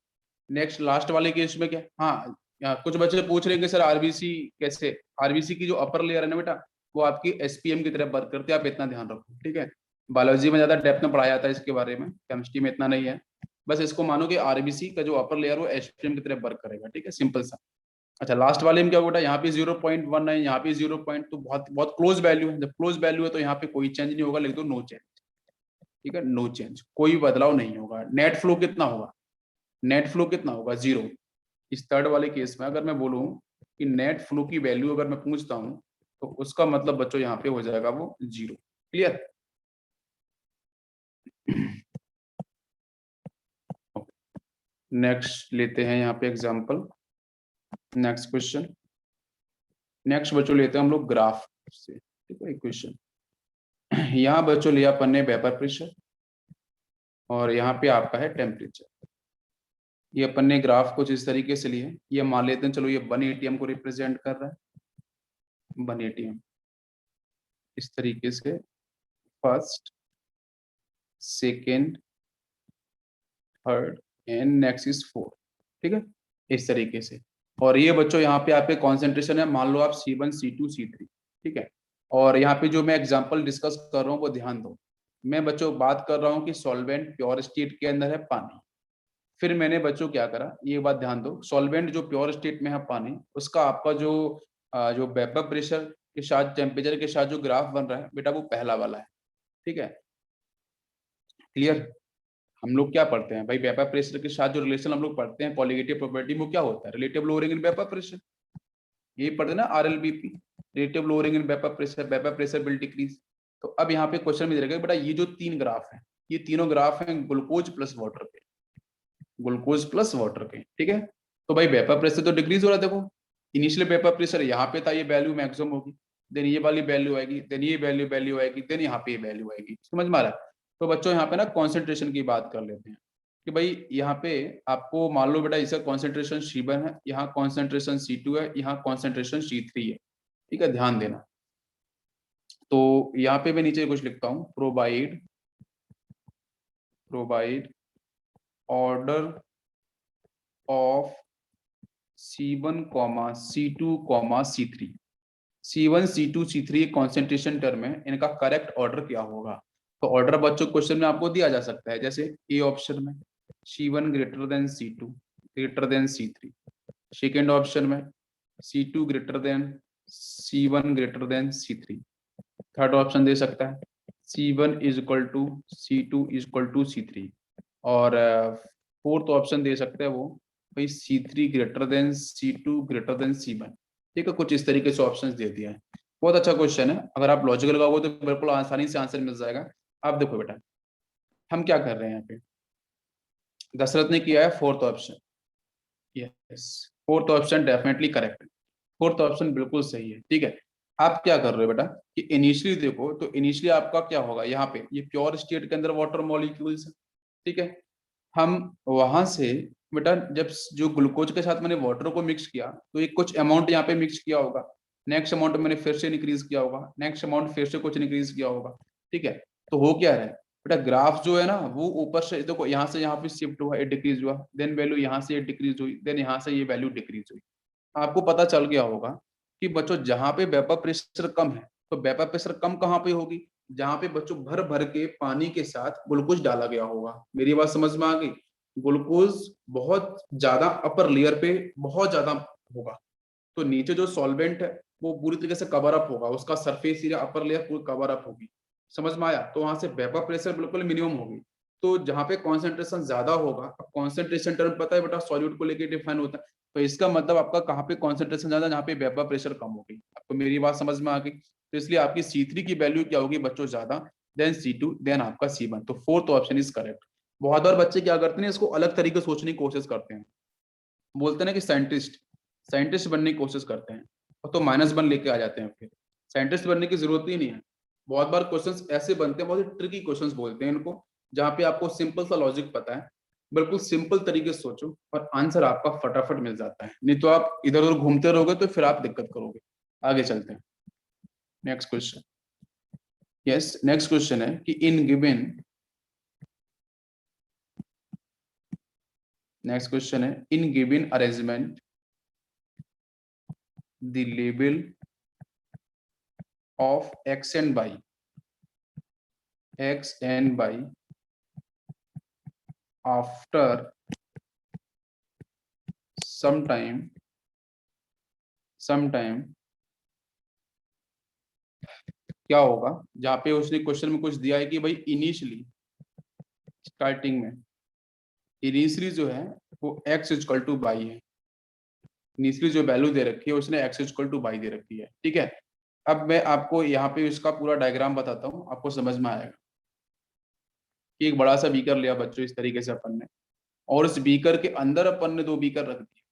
नेक्स्ट लास्ट वाले केस में क्या? हाँ, कुछ बच्चे पूछ रहे हैं कि सर RBC कैसे? RBC की जो अपर लेयर है ना बेटा, वो आपकी SPM की तरह वर्क करती है, आप इतना ध्यान रखो। ठीक है, बायोलॉजी में ज्यादा डेप्थ में पढ़ाया जाता है इसके बारे में, केमिस्ट्री में इतना नहीं है। बस इसको मानो कि RBC का जो अपर लेयर वो SPM की तरह वर्क करेगा। ठीक है, सिंपल सा। अच्छा, लास्ट वाले में क्या बेटा? यहाँ पे 0.1 है, यहाँ पे 0. तो बहुत बहुत क्लोज वैल्यू है। जब क्लोज वैल्यू है तो यहाँ पे कोई चेंज नहीं होगा, लिख दो नो चेंज। ठीक है, नो चेंज, कोई बदलाव नहीं होगा। नेट फ्लो कितना होगा? नेट फ्लो कितना होगा? 0। इस थर्ड वाले केस में अगर मैं बोलूं कि नेट फ्लो की वैल्यू अगर मैं पूछता हूं, तो उसका मतलब बच्चों यहाँ पे हो जाएगा वो 0। क्लियर? नेक्स्ट लेते हैं यहाँ पे एग्जांपल। नेक्स्ट क्वेश्चन, नेक्स्ट बच्चों लेते हैं हम लोग ग्राफ से। ठीक है, इक्वेशन यहाँ बच्चों लिया अपन ने वेपर प्रेशर, और यहाँ पे आपका है टेम्परेचर। ये अपन ने ग्राफ कुछ इस तरीके से लिए, ये मान लेते हैं, चलो ये 1 ATM को रिप्रेजेंट कर रहा है, 1 ATM इस तरीके से, first, second, third and next is 4। ठीक है, इस तरीके से। और ये बच्चों यहाँ पे आपके कॉन्सेंट्रेशन है, मान लो आप C1 C2 C3। ठीक है, और यहाँ पे जो मैं एग्जांपल डिस्कस कर रहा हूँ वो ध्यान दो। मैं बच्चों बात कर रहा हूँ कि सॉल्वेंट प्योर स्टेट के अंदर है पानी। फिर मैंने बच्चों क्या करा, ये बात ध्यान दो, सॉल्वेंट जो प्योर स्टेट में है पानी, उसका आपका जो वेपर प्रेशर के साथ टेम्परेचर के साथ जो ग्राफ बन रहा है बेटा, वो पहला वाला है। ठीक है, क्लियर? हम लोग क्या पढ़ते हैं भाई? वेपर प्रेशर के साथ जो रिलेशन हम लोग पढ़ते हैं, कॉलिगेटिव प्रॉपर्टी, वो क्या होता है? Relative lowering in vapour pressure, यही पढ़ते हैं ना, RLBP। Relative lowering in vapour pressure will decrease. तो अब यहाँ पे क्वेश्चन में दे रखा है बेटा ये जो 3 ग्राफ है, ये तीनों ग्राफ हैं ग्लूकोज प्लस वाटर के, ग्लूकोज प्लस वाटर के, ठीक है। तो भाई वेपर प्रेशर तो डिक्रीज हो रहा है, देखो इनिशियल वेपर प्रेशर यहाँ पे था, ये वैल्यू मैक्सिमम होगी, देन ये वाली वैल्यू आएगी, देन ये वैल्यू आएगी, देन यहाँ पे ये वैल्यू आएगी, समझ में आ रहा है। तो बच्चों यहाँ पे ना कॉन्सेंट्रेशन की बात कर लेते हैं कि भाई यहाँ पे आपको मान लो बेटा इसका कॉन्सेंट्रेशन C1 है, यहाँ कॉन्सेंट्रेशन C2 है, यहाँ कॉन्सेंट्रेशन C3 है, ठीक है, ध्यान देना। तो यहाँ पे मैं नीचे कुछ लिखता हूँ, provide order of C1, C2, C3। C1, C2, C3 concentration term है, इनका करेक्ट ऑर्डर क्या होगा। तो ऑर्डर बच्चों क्वेश्चन में आपको दिया जा सकता है, जैसे ए ऑप्शन में C1 greater than C2 greater than C3, second option में C2 greater than C1 greater than C3, third option दे सकता है C1 is equal to C2 is equal to C3, और फोर्थ ऑप्शन दे सकते हैं वो भाई C3 greater than C2 greater than C1, ठीक है। कुछ इस तरीके से ऑप्शंस दे दिए हैं। बहुत अच्छा क्वेश्चन है, अगर आप लॉजिकल लगाओगे तो बिल्कुल आसानी से आंसर मिल जाएगा। आप देखो बेटा हम क्या कर रहे हैं यहाँ पे, दशरथ ने किया है fourth option, yes fourth option definitely correct है, फोर्थ ऑप्शन बिल्कुल सही है, ठीक है। आप क्या कर रहे हो बेटा कि इनिशियली देखो, तो इनिशियली आपका क्या होगा, यहाँ पे ये प्योर स्टेट के अंदर वाटर मॉलिक्यूल्स है, ठीक है। हम वहां से बेटा जब जो ग्लूकोज के साथ मैंने वाटर को मिक्स किया तो एक कुछ अमाउंट यहाँ पे मिक्स किया होगा, नेक्स्ट अमाउंट मैंने फिर से इंक्रीज किया होगा, नेक्स्ट अमाउंट फिर से कुछ इंक्रीज किया होगा, ठीक है। तो हो क्या रहा है बेटा, ग्राफ जो है ना वो ऊपर से देखो यहाँ से यहाँ पे शिफ्ट हुआ, ये डिक्रीज हुआ, देन वैल्यू यहाँ से ये डिक्रीज हुई, देन यहाँ से ये वैल्यू डिक्रीज हुई। आपको पता चल गया होगा कि बच्चों जहां पे वेपर प्रेशर कम है, तो वेपर प्रेशर कम कहाँ पे होगी, जहां पे बच्चों भर भर के पानी के साथ ग्लूकोज डाला गया होगा। मेरी बात समझ में आ गई, ग्लूकोज बहुत ज्यादा अपर लेयर पे बहुत ज्यादा होगा, तो नीचे जो सॉल्वेंट है वो पूरी तरीके से कवर अप होगा, उसका सरफेस एरिया अपर लेयर पूरी कवर अप होगी, समझ में आया। तो वहां से वेपर प्रेशर बिल्कुल मिनिमम होगी। तो जहां पे कॉन्सेंट्रेशन ज्यादा होगा, अब कॉन्सेंट्रेशन टर्म पता है बेटा सॉल्यूट को लेकर डिफाइन होता है, तो इसका मतलब आपका कहाँ पे कॉन्सेंट्रेशन ज्यादा, जहाँ पे वेपर प्रेशर कम होगी। आपको मेरी बात समझ में आ गई। तो इसलिए आपकी C3 की वैल्यू क्या होगी बच्चों, ज्यादा, देन C2, देन आपका C1। तो फोर्थ ऑप्शन इज करेक्ट। बहुत बार बच्चे क्या करते हैं, इसको अलग तरीके से सोचने की कोशिश करते हैं, बोलते हैं ना कि साइंटिस्ट बनने की कोशिश करते हैं और तो -1 लेके आ जाते हैं। फिर साइंटिस्ट बनने की जरूरत ही नहीं है। बहुत बार क्वेश्चंस ऐसे बनते हैं, बहुत ही ट्रिकी क्वेश्चंस बोलते हैं इनको, जहाँ पे आपको सिंपल सा लॉजिक पता है, बिल्कुल सिंपल तरीके से सोचो और आंसर आपका फटाफट मिल जाता है, नहीं तो आप इधर उधर घूमते रहोगे तो फिर आप दिक्कत करोगे। आगे चलते हैं, next question. Yes, next question है कि इन गिवन, नेक्स्ट क्वेश्चन है in given arrangement the level of x and y after some time क्या होगा, जहां पे उसने क्वेश्चन में कुछ दिया है कि भाई इनिशियली स्टार्टिंग में इनिशियली जो है वो x इक्वल टू बाई है, इनिशियली जो वैल्यू दे रखी है उसने x इक्वल टू बाई दे रखी है, ठीक है। अब मैं आपको यहाँ पे इसका पूरा डायग्राम बताता हूँ, आपको समझ में आएगा कि एक बड़ा सा बीकर लिया बच्चों इस तरीके से अपन ने, और उस बीकर के अंदर अपन ने 2 बीकर रख दिए।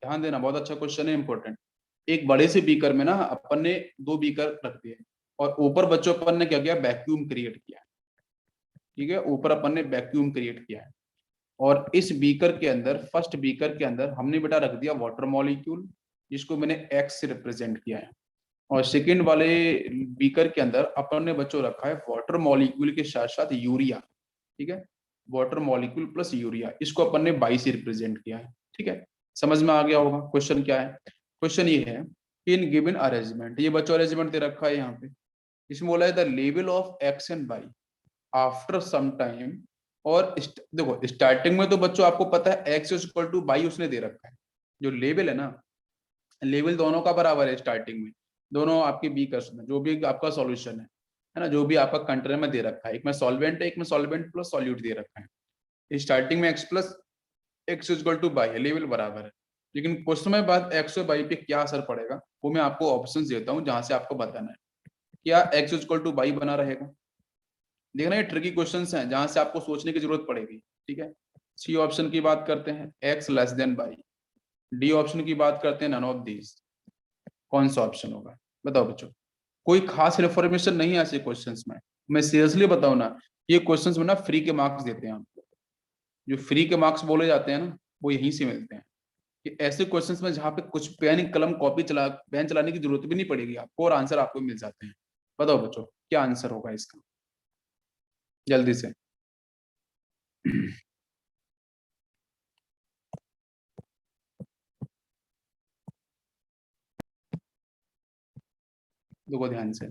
ध्यान देना, बहुत अच्छा क्वेश्चन है, इंपॉर्टेंट। एक बड़े से बीकर में ना अपन ने 2 बीकर रख दिए और ऊपर बच्चों अपन ने क्या किया, वैक्यूम क्रिएट किया, ठीक है। ऊपर अपन ने वैक्यूम क्रिएट किया है और इस बीकर के अंदर, फर्स्ट बीकर के अंदर हमने बेटा रख दिया वाटर मॉलिक्यूल, जिसको मैंने एक्स से रिप्रेजेंट किया है, और सेकेंड वाले बीकर के अंदर अपन ने बच्चों रखा है वाटर मॉलिक्यूल के साथ साथ यूरिया, ठीक है। वाटर मॉलिक्यूल प्लस यूरिया, इसको अपन ने 22 से रिप्रेजेंट किया है, ठीक है। समझ में आ गया होगा। क्वेश्चन क्या है, क्वेश्चन ये है इन गिवन अरेंजमेंट, ये बच्चों अरेंजमेंट दे रखा है यहाँ पे, इसमें बोला है the level of X and Y after some time. और देखो स्टार्टिंग में तो बच्चों आपको पता है एक्स इक्वल टू बाई उसने दे रखा है, जो लेवल है ना, लेवल दोनों का बराबर है स्टार्टिंग में, दोनों आपके बी कर्स में जो भी आपका सॉल्यूशन है ना, जो भी आपका कंटेनर में दे रखा है, एक में सॉल्वेंट है, एक में सॉल्वेंट प्लस सॉल्यूट दे रखा है, स्टार्टिंग में x plus x equal two by है, लेवल बराबर है, लेकिन क्वेश्चन में बात एक्स और वाई पे क्या असर पड़ेगा वो मैं आपको ऑप्शन देता हूँ जहां से आपको बताना है। क्या एक्स इक्वल टू वाई बना रहेगा? देखना ये ट्रिकी क्वेश्चन हैं जहां से आपको सोचने की जरूरत पड़ेगी। ठीक है, सी ऑप्शन की बात करते हैं, X less than Y. D option की बात करते हैं, नन ऑफ दीज। कौन सा ऑप्शन होगा? बताओ बच्चों। कोई खास इन्फॉर्मेशन नहीं है ऐसे क्वेश्चंस में। मैं सीरियसली बताऊं ना, ये क्वेश्चंस में ना फ्री के मार्क्स देते हैं आपको। जो फ्री के मार्क्स बोले जाते हैं ना, वो यहीं से मिलते हैं। कि ऐसे क्वेश्चंस में जहाँ पे कुछ पेन कलम कॉपी पेन चलाने की जरूरत भी नहीं पड़ेगी आपको और आंसर आपको मिल जाते हैं। बताओ बच्चों क्या आंसर होगा इसका, जल्दी से। देखो ध्यान से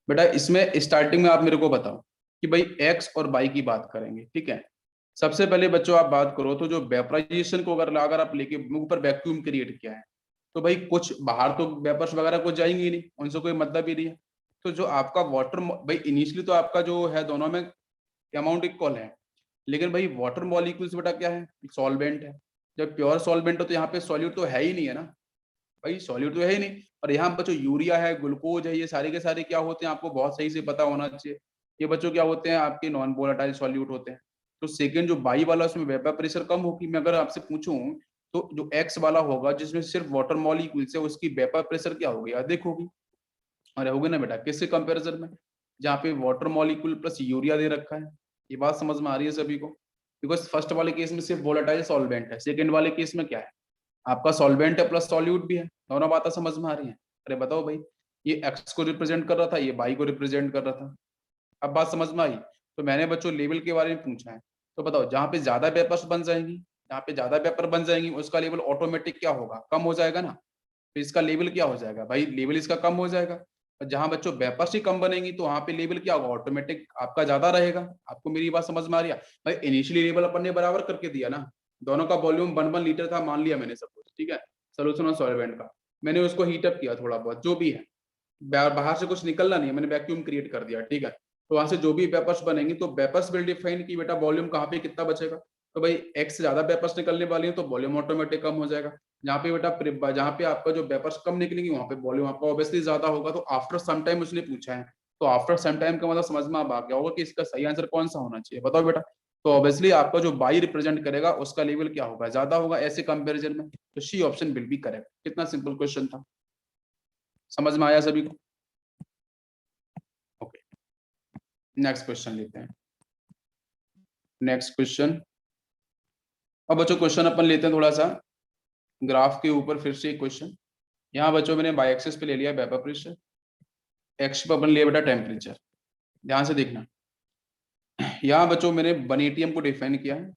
बेटा, इसमें स्टार्टिंग में आप मेरे को बताओ कि भाई एक्स और वाई की बात करेंगे। ठीक है, सबसे पहले बच्चों आप बात करो तो जो वेपराइजेशन को अगर आप लेके ऊपर वैक्यूम क्रिएट किया है तो भाई कुछ बाहर तो वेपर्स वगैरह कुछ जाएंगे ही नहीं, उनसे कोई मतलब ही नहीं है। तो जो आपका वाटर, भाई इनिशियली तो आपका जो है दोनों में अमाउंट इक्वल है, लेकिन भाई वाटर मॉलिक्यूल्स बेटा क्या है, सॉल्वेंट है। जब प्योर सॉल्वेंट हो तो यहाँ पे सॉल्यूट तो है ही नहीं है ना, भाई सॉल्यूट तो है ही नहीं। और यहाँ बच्चों यूरिया है, ग्लूकोज है, ये सारे के सारे क्या होते हैं आपको बहुत सही से पता होना चाहिए। ये बच्चों क्या होते हैं, आपके नॉन वोलेटाइल सॉल्यूट होते हैं। तो सेकंड जो बाई वाला उसमें वेपर प्रेशर कम होगी। मैं अगर आपसे पूछूं तो जो एक्स वाला होगा जिसमें सिर्फ वाटर मॉलिक्यूल्स है उसकी वेपर प्रेशर क्या होगी, अधिक होगी। अरे होगी ना बेटा, किससे कंपैरिजन में, जहाँ पे वाटर मॉलिक्यूल प्लस यूरिया दे रखा है। ये बात समझ में आ रही है सभी को? बिकॉज फर्स्ट वाले केस में सिर्फ वोलेटाइल सॉल्वेंट है, सेकंड वाले केस में क्या है, आपका सॉल्वेंट है प्लस सॉल्यूट भी है। दोनों बातें समझ में आ रही हैं? अरे बताओ भाई, ये एक्स को रिप्रेजेंट कर रहा था, ये वाई को रिप्रेजेंट कर रहा था। अब बात समझ में आई? तो मैंने बच्चों लेवल के बारे में पूछा है, तो बताओ जहाँ पे ज्यादा पेपर्स बन जाएंगी, जहाँ पे ज्यादा पेपर बन जाएंगी उसका लेवल ऑटोमेटिक क्या होगा, कम हो जाएगा ना। तो इसका लेवल क्या हो जाएगा भाई, लेवल इसका कम हो जाएगा। और जहां बच्चों वेपर्स ही कम बनेंगी तो वहां पे लेवल क्या होगा, ऑटोमेटिक आपका ज्यादा रहेगा। आपको मेरी बात समझ में आ रही है? भाई इनिशियली लेवल अपन ने बराबर करके दिया ना, दोनों का वॉल्यूम 1 1 लीटर था मान लिया मैंने सपोज। ठीक है, सोल्यूशन और सॉल्वेंट का मैंने उसको हीटअप किया थोड़ा बहुत जो भी है, बाहर से कुछ निकलना नहीं है, मैंने वैक्यूम क्रिएट कर दिया। ठीक है, तो वहां से जो भी वेपर्स बनेंगे तो वेपर्स विल डिफाइन की बेटा वॉल्यूम कहाँ पे कितना बचेगा। तो भाई एक्स से ज्यादा वेपर्स निकलने वाली है तो वॉल्यूम ऑटोमेटिक कम हो जाएगा। जहाँ पे बेटा जहाँ पे आपका जो वेपर्स कम निकलेंगे वहां पे वॉल्यूम आपका ऑब्वियसली ज्यादा होगा। तो आफ्टर सम टाइम उसने पूछा है, तो आफ्टर सम टाइम का मतलब समझ में आ गया होगा कि इसका सही आंसर कौन सा होना चाहिए। बताओ बेटा, तो ऑब्वियसली आपका जो बाई रिप्रेजेंट करेगा उसका लेवल क्या होगा, ज्यादा होगा ऐसे कंपेरिजन में। तो C option will be correct. कितना सिंपल क्वेश्चन था, समझ में आया सभी को? ओके, नेक्स्ट क्वेश्चन लेते हैं। नेक्स्ट क्वेश्चन, अब बच्चों क्वेश्चन अपन लेते हैं थोड़ा सा ग्राफ के ऊपर। फिर से एक क्वेश्चन, यहाँ बच्चों मैंने बाई एक्सिस पे ले लिया वेपर प्रेशर, एक्स पे अपन लिया बेटा टेम्परेचर। ध्यान से देखना, यहाँ बच्चों मैंने 1 ATM को डिफाइन किया है,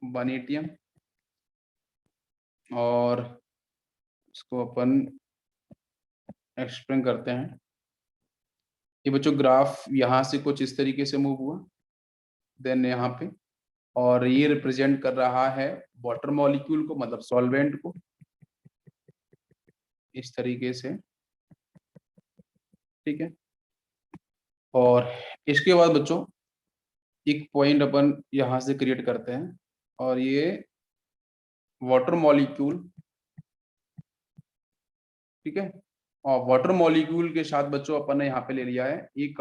1 ATM। और इसको अपन एक्सप्लेन करते हैं। ये बच्चों ग्राफ यहाँ से कुछ इस तरीके से मूव हुआ, देन यहाँ पे, और ये रिप्रेजेंट कर रहा है वाटर मॉलिक्यूल को, मतलब सॉल्वेंट को, इस तरीके से। ठीक है, और इसके बाद बच्चों एक पॉइंट अपन यहाँ से क्रिएट करते हैं, और ये वाटर मॉलिक्यूल, ठीक है, और वाटर मॉलिक्यूल के साथ बच्चों अपन ने यहाँ पे ले लिया है एक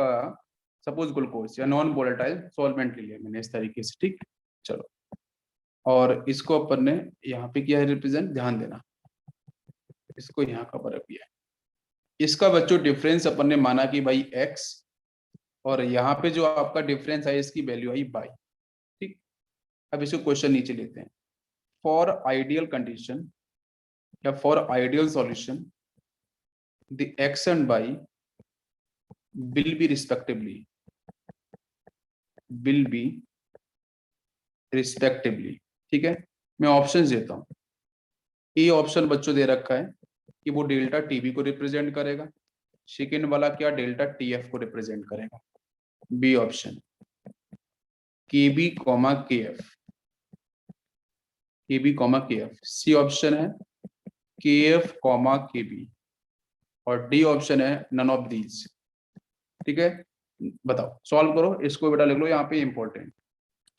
सपोज ग्लूकोज या नॉन वोलेटाइल सॉल्वेंट ले लिया मैंने इस तरीके से। ठीक, चलो, और इसको अपन ने यहाँ पे किया है रिप्रेजेंट, ध्यान देना, इसको यहाँ का बर्फ किया है। इसका बच्चों डिफरेंस अपन ने माना कि भाई x, और यहाँ पे जो आपका डिफरेंस है इसकी वैल्यू आई बाई। ठीक, अब इसको क्वेश्चन नीचे लेते हैं। फॉर आइडियल कंडीशन या for ideal solution the x and y will be respectively, will be respectively। ठीक है, मैं ऑप्शंस देता हूँ। ए ऑप्शन बच्चों दे रखा है कि वो डेल्टा टीबी को रिप्रेजेंट करेगा। सेकेंड वाला क्या, डेल्टा टीएफ को रिप्रेजेंट करेगा। बी ऑप्शन के बी कॉमा के एफ, के बी कॉमा के एफ। सी ऑप्शन है के एफ कॉमा के बी, और डी ऑप्शन है नन ऑफ दीज। ठीक है, बताओ, सॉल्व करो इसको बेटा, लिख लो यहाँ पे इंपॉर्टेंट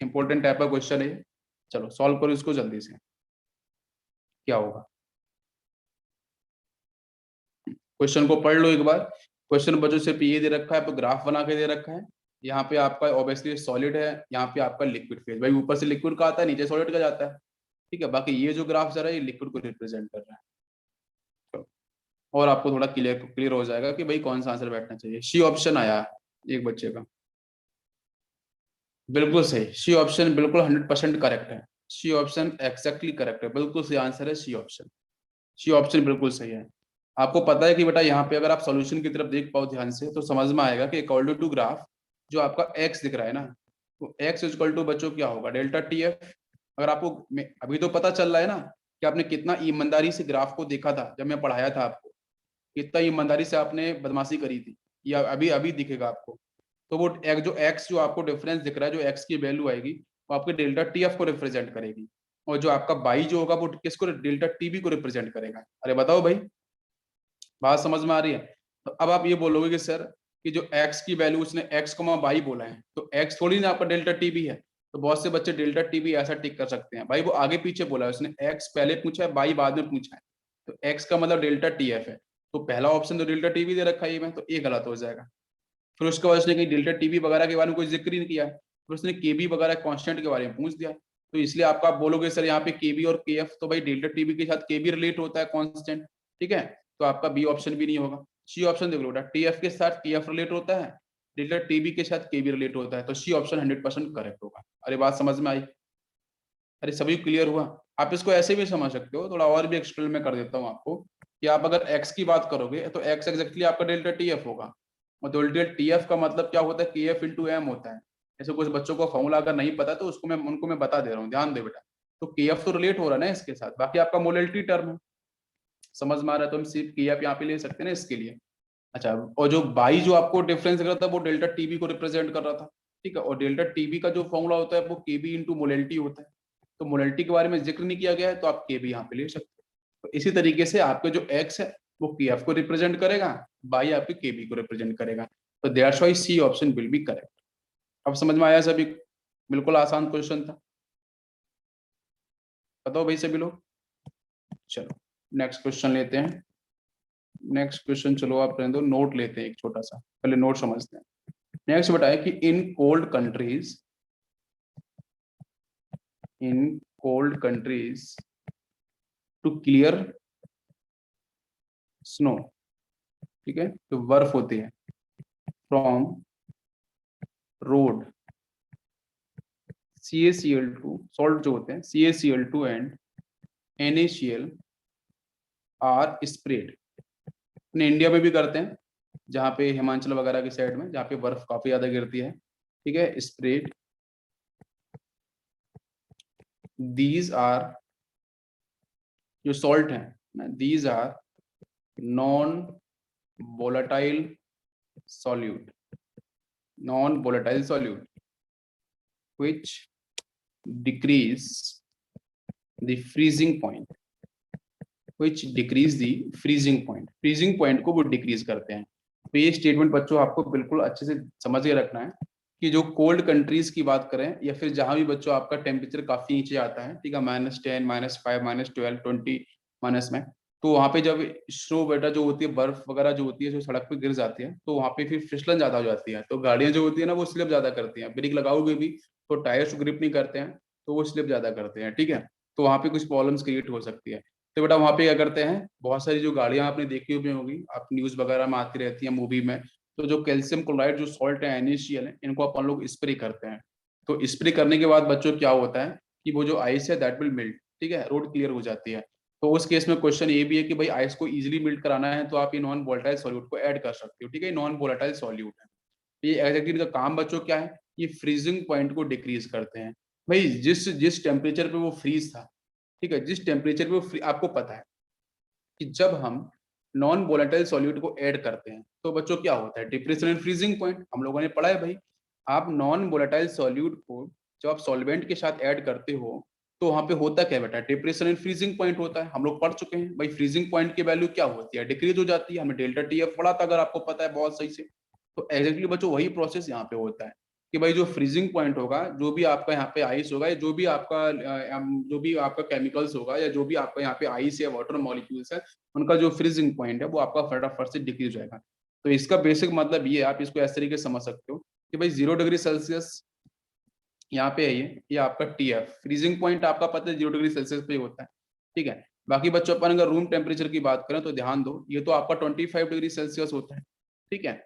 इंपॉर्टेंट टाइप का क्वेश्चन है। चलो सॉल्व करो इसको जल्दी से। क्या होगा? क्वेश्चन को पढ़ लो एक बार। क्वेश्चन बच्चों सिर्फ ये दे रखा है, आपको ग्राफ बना के दे रखा है। यहाँ पे आपका ऑब्वियसली सॉलिड है, यहाँ पे आपका लिक्विड फेज, भाई ऊपर से लिक्विड का आता है, नीचे सॉलिड का जाता है, ठीक है। बाकी ये जो ग्राफ जरा ये लिक्विड को रिप्रेजेंट कर रहा है। तो, और आपको थोड़ा क्लियर क्लियर हो जाएगा कि भाई कौन सा आंसर बैठना चाहिए। सी ऑप्शन आया एक बच्चे का, बिल्कुल सही। सी ऑप्शन बिल्कुल 100% करेक्ट है। सी ऑप्शन एक्जैक्टली करेक्ट है, बिल्कुल सही आंसर है सी ऑप्शन। सी ऑप्शन बिल्कुल सही है। आपको पता है कि बेटा यहाँ पे अगर आप सॉल्यूशन की तरफ देख पाओ ध्यान से तो समझ में आएगा कि इक्वल टू ग्राफ जो आपका एक्स दिख रहा है ना, तो एक्स इक्वल टू बच्चों क्या होगा, डेल्टा टी एफ। अगर आपको अभी तो पता चल रहा है ना कि आपने कितना ईमानदारी से ग्राफ को देखा था, जब मैं पढ़ाया था आपको कितना ईमानदारी से आपने बदमाशी करी थी, या अभी अभी दिखेगा आपको। तो वो एक जो एक्स जो आपको डिफरेंस दिख रहा है, जो एक्स की वैल्यू आएगी वो आपके डेल्टा टी एफ को रिप्रेजेंट करेगी, और जो आपका बाई जो होगा वो किसको, डेल्टा टीबी को रिप्रेजेंट करेगा। अरे बताओ भाई, बात समझ में आ रही है? तो अब आप ये बोलोगे कि सर कि जो x की वैल्यू उसने x कमा बाई बोला है, तो x थोड़ी ना आपका डेल्टा टीबी है। तो बहुत से बच्चे डेल्टा टीबी ऐसा टिक कर सकते हैं, भाई वो आगे पीछे बोला है उसने, x पहले पूछा है बाई बाद में पूछा है, तो x का मतलब डेल्टा टीएफ है। तो पहला ऑप्शन तो डेल्टा टीबी दे रखा है में, तो ये गलत हो जाएगा। फिर उसके बाद उसने कहीं डेल्टा टीबी वगैरह के बारे में कोई जिक्र ही नहीं किया है, फिर उसने केबी वगैरह कांस्टेंट के बारे में पूछ दिया। तो इसलिए आपका आप बोलोगे सर यहाँ पे केबी और केएफ, तो भाई डेल्टा टीबी के साथ केबी रिलेट होता है कांस्टेंट, ठीक है। तो आपका बी ऑप्शन भी नहीं होगा। सी ऑप्शन देख लो बेटा, टीएफ के साथ टीएफ रिलेट होता है, डेल्टा टीबी के साथ केबी रिलेट होता है, तो सी ऑप्शन 100% करेक्ट होगा। अरे बात समझ में आई? अरे सभी क्लियर हुआ? आप इसको ऐसे भी समझ सकते हो, थोड़ा और भी एक्सप्लेन में कर देता हूँ आपको, कि आप अगर x की बात करोगे तो x एग्जैक्टली आपका डेल्टा टीएफ होगा, और डेल्टा टीएफ का मतलब क्या होता है, के एफ इंटू एम होता है। ऐसे कुछ बच्चों को फॉर्मूला अगर नहीं पता तो उसको मैं उनको मैं बता दे रहा हूँ, ध्यान दे बेटा। तो के एफ तो रिलेट हो रहा है ना इसके साथ, बाकी आपका मोलैलिटी टर्म है, समझ में आ रहा है? तो हम सिर्फ के एफ यहाँ पे ले सकते हैं ना इसके लिए। अच्छा, और जो बाई जो आपको डिफरेंस कर रहा था वो डेल्टा टीबी को रिप्रेजेंट कर रहा था, ठीक है। और डेल्टा टीबी का जो फॉर्मूला होता है वो केबी इंटू मोलैलिटी होता है। तो मोलैलिटी के बारे में जिक्र नहीं किया गया है, तो आप केबी यहाँ पे ले सकते हो। तो इसी तरीके से आपके जो एक्स है वो के एफ को रिप्रेजेंट करेगा, बाई आपके केबी को रिप्रेजेंट करेगा। तो that's why C option will be correct. अब समझ में आया सभी? बिल्कुल आसान क्वेश्चन था। बताओ भाई सभी लोग। चलो नेक्स्ट क्वेश्चन लेते हैं। नेक्स्ट क्वेश्चन चलो आप रहने दो, नोट लेते हैं एक छोटा सा, पहले नोट समझते हैं। नेक्स्ट बताया कि in cold countries to clear snow, ठीक है, तो बर्फ होती है फ्रॉम रोड, CaCl2 सॉल्ट जो होते हैं CaCl2 and NaCl are spread. अपने इंडिया में भी करते हैं, जहाँ पे हिमाचल वगैरह की साइड में जहाँ पे बर्फ काफी ज्यादा गिरती है, ठीक है, स्प्रेड। दीज आर जो सॉल्ट है, these are non volatile solute, non volatile solute which decrease the freezing point, which decrease the freezing point, freezing point को वो डिक्रीज करते हैं। तो ये स्टेटमेंट बच्चों आपको बिल्कुल अच्छे से समझ के रखना है कि जो कोल्ड कंट्रीज की बात करें या फिर जहां भी बच्चों आपका टेम्परेचर काफी नीचे आता है, ठीक है, -10 -5 -12 20 माइनस में, तो वहां पे जब स्नो बेटा जो होती है, बर्फ वगैरह जो होती है जो सड़क पे गिर जाती है, तो वहां पे फिर फिसलन ज्यादा हो जाती है, तो गाड़ियां जो होती है ना वो स्लिप ज्यादा करती हैं, ब्रेक लगाओगे भी तो टायर्स ग्रिप नहीं करते हैं, तो वो स्लिप ज्यादा करते हैं, ठीक है। तो वहां पे कुछ प्रॉब्लम्स क्रिएट हो सकती है। तो बेटा वहां पे क्या करते हैं, बहुत सारी जो गाड़ियां आपने देखी हुई होगी, आप न्यूज वगैरह में आती रहती है, मूवी में, तो जो कैल्शियम क्लोराइड जो सॉल्ट है NaCl है, इनको अपन लोग स्प्रे करते हैं। तो स्प्रे करने के बाद बच्चों क्या होता है कि वो जो आइस है दैट विल मेल्ट, ठीक है, रोड क्लियर हो जाती है। तो उस केस में क्वेश्चन ये भी है कि भाई आइस को इजीली मेल्ट कराना है तो आप ये नॉन वोलेटाइल सॉल्यूट को ऐड कर सकते हो, ठीक है, नॉन वोलेटाइल सॉल्यूट है। ये एग्जैक्टली इनका काम बच्चों क्या है, ये फ्रीजिंग पॉइंट को डिक्रीज करते हैं। भाई जिस जिस टेम्परेचर पे वो फ्रीज था, ठीक है, जिस टेम्परेचर पे वो आपको पता है कि जब हम नॉन वोलेटाइल सॉल्यूट को ऐड करते हैं तो बच्चों क्या होता है, डिप्रेशन एंड फ्रीजिंग पॉइंट, हम लोगों ने पढ़ा है भाई। आप नॉन वोलेटाइल सॉल्यूट को जब आप सॉल्वेंट के साथ ऐड करते हो तो वहां पे होता क्या बेटा, डिप्रेशन एंड फ्रीजिंग पॉइंट होता है, हम लोग पढ़ चुके हैं भाई। फ्रीजिंग पॉइंट की वैल्यू क्या होती है, डिक्रीज हो जाती है, हमने डेल्टा टीएफ पढ़ा था अगर आपको पता है बहुत सही से। तो एग्जैक्टली बच्चों वही प्रोसेस यहाँ पे होता है। कि भाई जो फ्रीजिंग पॉइंट होगा, जो भी आपका यहाँ पे आइस होगा, या जो भी आपका केमिकल्स होगा, या जो भी आपका यहाँ पे आइस या वाटर मॉलिक्यूल्स है, उनका जो फ्रीजिंग पॉइंट है वो आपका फटाफट से डिक्रीज हो जाएगा। तो इसका बेसिक मतलब ये है, आप इसको इस तरीके से समझ सकते हो कि भाई 0 डिग्री सेल्सियस यहाँ पे है, ये आपका TF फ्रीजिंग पॉइंट आपका पता है 0 डिग्री सेल्सियस पे होता है, ठीक है। बाकी बच्चों अपन अगर रूम टेम्परेचर की बात करें तो ध्यान दो, ये तो आपका 25 डिग्री सेल्सियस होता है, ठीक है,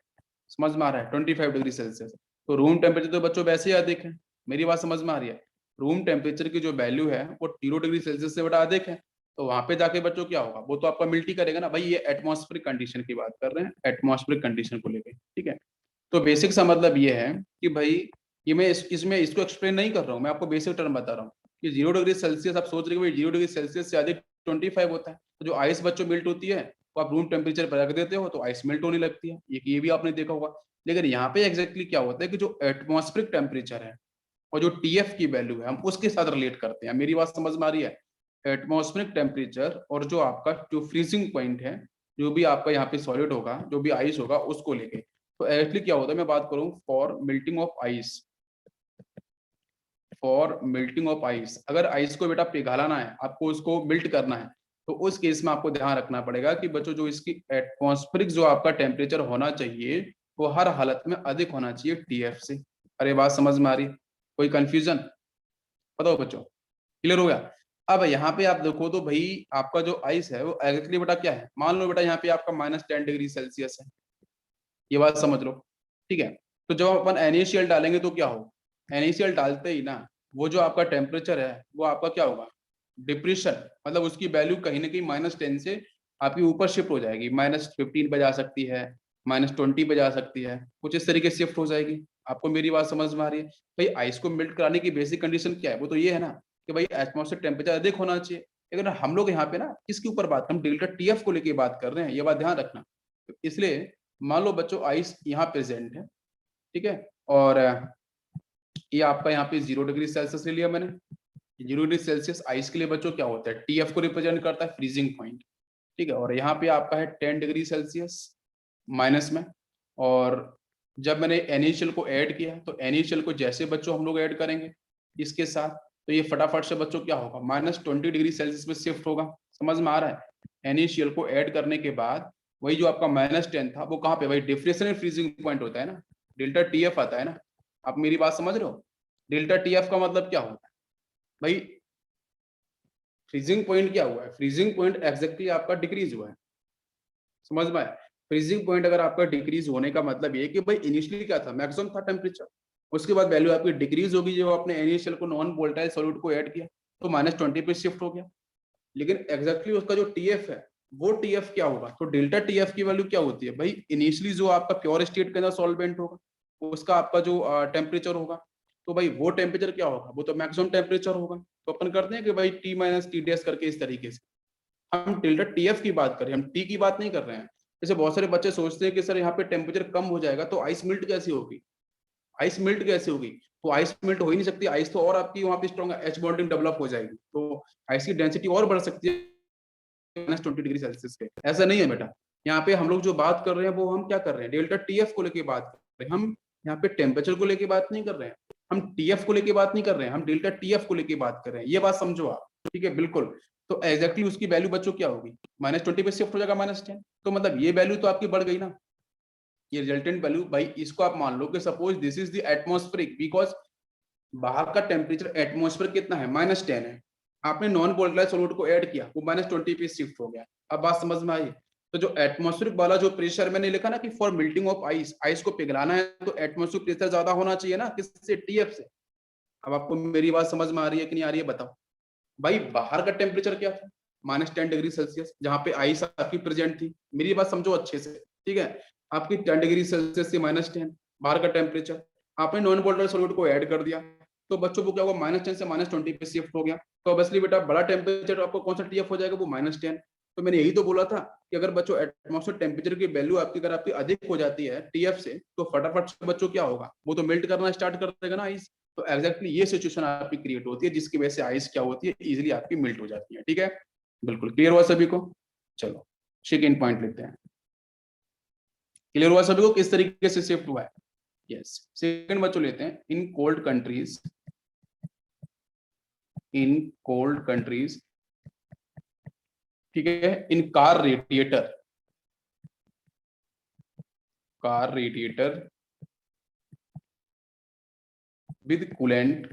समझ में आ रहा है, 25 डिग्री सेल्सियस। तो रूम टेम्परेचर तो बच्चों वैसे ही अधिक है, मेरी बात समझ में आ रही है। रूम टेम्परेचर की जो वैल्यू है वो 0 डिग्री सेल्सियस से बड़ा अधिक है, तो वहां पे जाके बच्चों क्या होगा, वो तो आपका मिल्टी करेगा ना भाई। ये एटमॉस्फेरिक कंडीशन की बात कर रहे हैं, एटमॉस्फेरिक कंडीशन को लेकर, ठीक है। तो बेसिक सा मतलब ये है कि भाई ये मैं इसमें इसको एक्सप्लेन नहीं कर रहा हूँ, मैं आपको बेसिक टर्म बता रहा हूँ कि 0 डिग्री सेल्सियस, आप सोच रहे हो भाई 0 डिग्री सेल्सियस से अधिक 25 होता है, तो जो आइस बच्चों मेल्ट होती है तो आप रूम टेम्परेचर पर रख देते हो तो आइस मेल्ट होने लगती है, ये भी आपने देखा होगा। लेकिन यहाँ पे एग्जैक्टली क्या होता है कि जो एटमॉस्फेरिक टेम्परेचर है और जो TF की वैल्यू है, हम उसके साथ रिलेट करते हैं। मेरी बात समझ में आ रही है? एटमॉस्फेरिक टेम्परेचर और जो आपका जो फ्रीजिंग पॉइंट है, जो भी आपका यहाँ पे सॉलिड होगा, जो भी आइस होगा, उसको लेके। तो एक्चुअली क्या होता है, मैं बात करूँ for melting of ice, for melting of ice, अगर आइस को बेटा पिघलाना है, आपको उसको मेल्ट करना है, तो उस केस में आपको ध्यान रखना पड़ेगा कि बच्चों जो इसकी एटमॉस्फेरिक जो आपका टेम्परेचर होना चाहिए वो हर हालत में अधिक होना चाहिए TF से। अरे बात समझ में आ रही? कोई कंफ्यूजन? बताओ बच्चों, क्लियर हो गया? अब यहाँ पे आप देखो तो भाई आपका जो आइस है वो एग्जैक्टली बेटा क्या है, मान लो बेटा यहाँ पे आपका -10 डिग्री सेल्सियस है, ये बात समझ लो, ठीक है। तो जब अपन NaCl डालेंगे तो क्या होगा, NaCl डालते ही ना वो जो आपका टेम्परेचर है वो आपका क्या होगा, डिप्रेशन, मतलब उसकी वैल्यू कहीं ना कहीं -10 से आपकी ऊपर शिफ्ट हो जाएगी, -15 पे जा सकती है, -20 पे जा सकती है, कुछ इस तरीके से शिफ्ट हो जाएगी। आपको मेरी बात समझ में आ रही है? भाई आइस को मेल्ट कराने की बेसिक कंडीशन क्या है, वो तो ये है ना कि भाई एटमॉस्फेरिक टेम्परेचर अधिक होना चाहिए। लेकिन हम लोग यहाँ पे ना किसके ऊपर बात, हम डेल्टा TF को लेके बात कर रहे हैं, ये बात ध्यान रखना। तो इसलिए मान लो बच्चों आइस यहाँ प्रेजेंट है, ठीक है, और ये आपका यहाँ पे 0 डिग्री सेल्सियस ले लिया मैंने। 0 डिग्री सेल्सियस आइस के लिए बच्चों क्या होता है, TF को रिप्रेजेंट करता है, फ्रीजिंग पॉइंट, ठीक है। और यहाँ पे आपका है 10 डिग्री सेल्सियस माइनस में, और जब मैंने NaCl को ऐड किया तो NaCl को जैसे बच्चों हम लोग ऐड करेंगे इसके साथ, तो ये फटाफट से बच्चों क्या होगा, -20 डिग्री सेल्सियस में शिफ्ट होगा। समझ में आ रहा है? NaCl को ऐड करने के बाद वही जो आपका -10 था वो कहाँ पे, भाई डिफ्रेशन फ्रीजिंग पॉइंट होता है ना, डेल्टा TF आता है ना। आप मेरी बात समझ रहे हो? डेल्टा TF का मतलब क्या होता है भाई, फ्रीजिंग पॉइंट क्या हुआ है, फ्रीजिंग पॉइंट एग्जैक्टली आपका डिक्रीज हुआ है। समझ में आया? फ्रीजिंग पॉइंट अगर आपका डिक्रीज होने का मतलब ये कि भाई इनिशियली क्या था, मैक्सिमम था टेम्परेचर, उसके बाद वैल्यू आपकी डिक्रीज होगी, जो आपने NaCl को नॉन वोलेटाइल सॉल्यूट को ऐड किया तो -20 पे शिफ्ट हो गया। लेकिन एग्जैक्टली उसका जो TF है वो TF क्या होगा, तो डेल्टा TF की वैल्यू क्या होती है भाई, इनिशियली जो आपका प्योर स्टेट के अंदर सॉल्वेंट होगा उसका आपका जो टेम्परेचर होगा, तो भाई वो टेम्परेचर क्या होगा, वो तो मैक्सिमम टेम्परेचर होगा। तो अपन करते हैं कि भाई T-T करके इस तरीके से हम डेल्टा TF की बात कर रहे हैं, हम T की बात नहीं कर रहे हैं। जैसे बहुत सारे बच्चे सोचते हैं कि सर यहाँ पे टेम्परेचर कम हो जाएगा तो आइस मिल्ट कैसे होगी, आइस मिल्ट कैसे होगी, तो आइस मिल्ट हो ही नहीं सकती, आइस तो और आपकी वहाँ पे स्ट्रॉन्ग H बॉन्डिंग डेवलप हो जाएगी, तो आइस की डेंसिटी और बढ़ सकती है -20 डिग्री सेल्सियस के। ऐसा नहीं है बेटा, यहाँ पे हम लोग जो बात कर रहे हैं वो हम क्या कर रहे हैं, डेल्टा TF को लेके बात कर रहे हैं हम, यहाँ पे टेम्परेचर को लेके बात नहीं कर रहे हैं, हम TF को लेके बात नहीं कर रहे हैं, हम डेल्टा TF को लेके बात कर रहे हैं, ये बात समझो आप, ठीक है बिल्कुल। तो एग्जैक्टली उसकी वैल्यू बच्चों क्या होगी, -20 पे शिफ्ट हो जाएगा -10, तो मतलब ये वैल्यू तो आपकी बढ़ गई ना, ये रिजल्टेंट वैल्यू भाई, इसको आप मान लो कि suppose this is the atmospheric, because बाहर का टेम्परेचर एटमॉस्फेयर कितना है, -10 है, आपने नॉन वोलेटाइल सॉल्यूट को ऐड किया वो -20 पे शिफ्ट हो गया। अब बात समझ में आई? तो जो एटमॉस्फेरिक वाला जो प्रेशर मैंने लिखा ना कि for melting of ice, ice को पिघलाना है तो एटमॉस्फेरिक प्रेशर ज्यादा होना चाहिए ना, किससे, TF से। अब आपको मेरी बात समझ में आ रही है कि नहीं आ रही है, बताओ। भाई बाहर का टेम्परेचर क्या था, -10 डिग्री सेल्सियस, जहाँ पे आइस आपकी प्रेजेंट थी, मेरी बात समझो अच्छे से, ठीक है। आपकी 10 डिग्री सेल्सियस से -10 बाहर का टेम्परेचर, आपने नॉन वोलेटाइल सॉल्यूट को ऐड कर दिया, तो बच्चों को क्या होगा, -10 से -20 पे शिफ्ट हो गया, तो ऑब्वियसली बेटा बड़ा टेम्परेचर आपको कौन सा TF हो जाएगा, वो -10। तो मैंने यही तो बोला था कि अगर बच्चों एटमॉस्फेयर टेम्परेचर की वैल्यू आपकी अगर आपकी अधिक हो जाती है TF से, तो फटाफट से बच्चों क्या होगा, वो तो मेल्ट करना स्टार्ट कर देगा ना आइस। तो एग्जैक्टली ये सिचुएशन आपकी क्रिएट होती है जिसकी वजह से आइस क्या होती है, इजीली आपकी मेल्ट हो जाती है, ठीक है। बिल्कुल क्लियर हुआ सभी को? चलो सेकेंड पॉइंट लेते हैं। क्लियर हुआ सभी को किस तरीके से शिफ्ट हुआ है? यस, सेकंड बच्चों लेते हैं, इन कोल्ड कंट्रीज, इन कोल्ड कंट्रीज, ठीक है, इन car radiator, car radiator with coolant,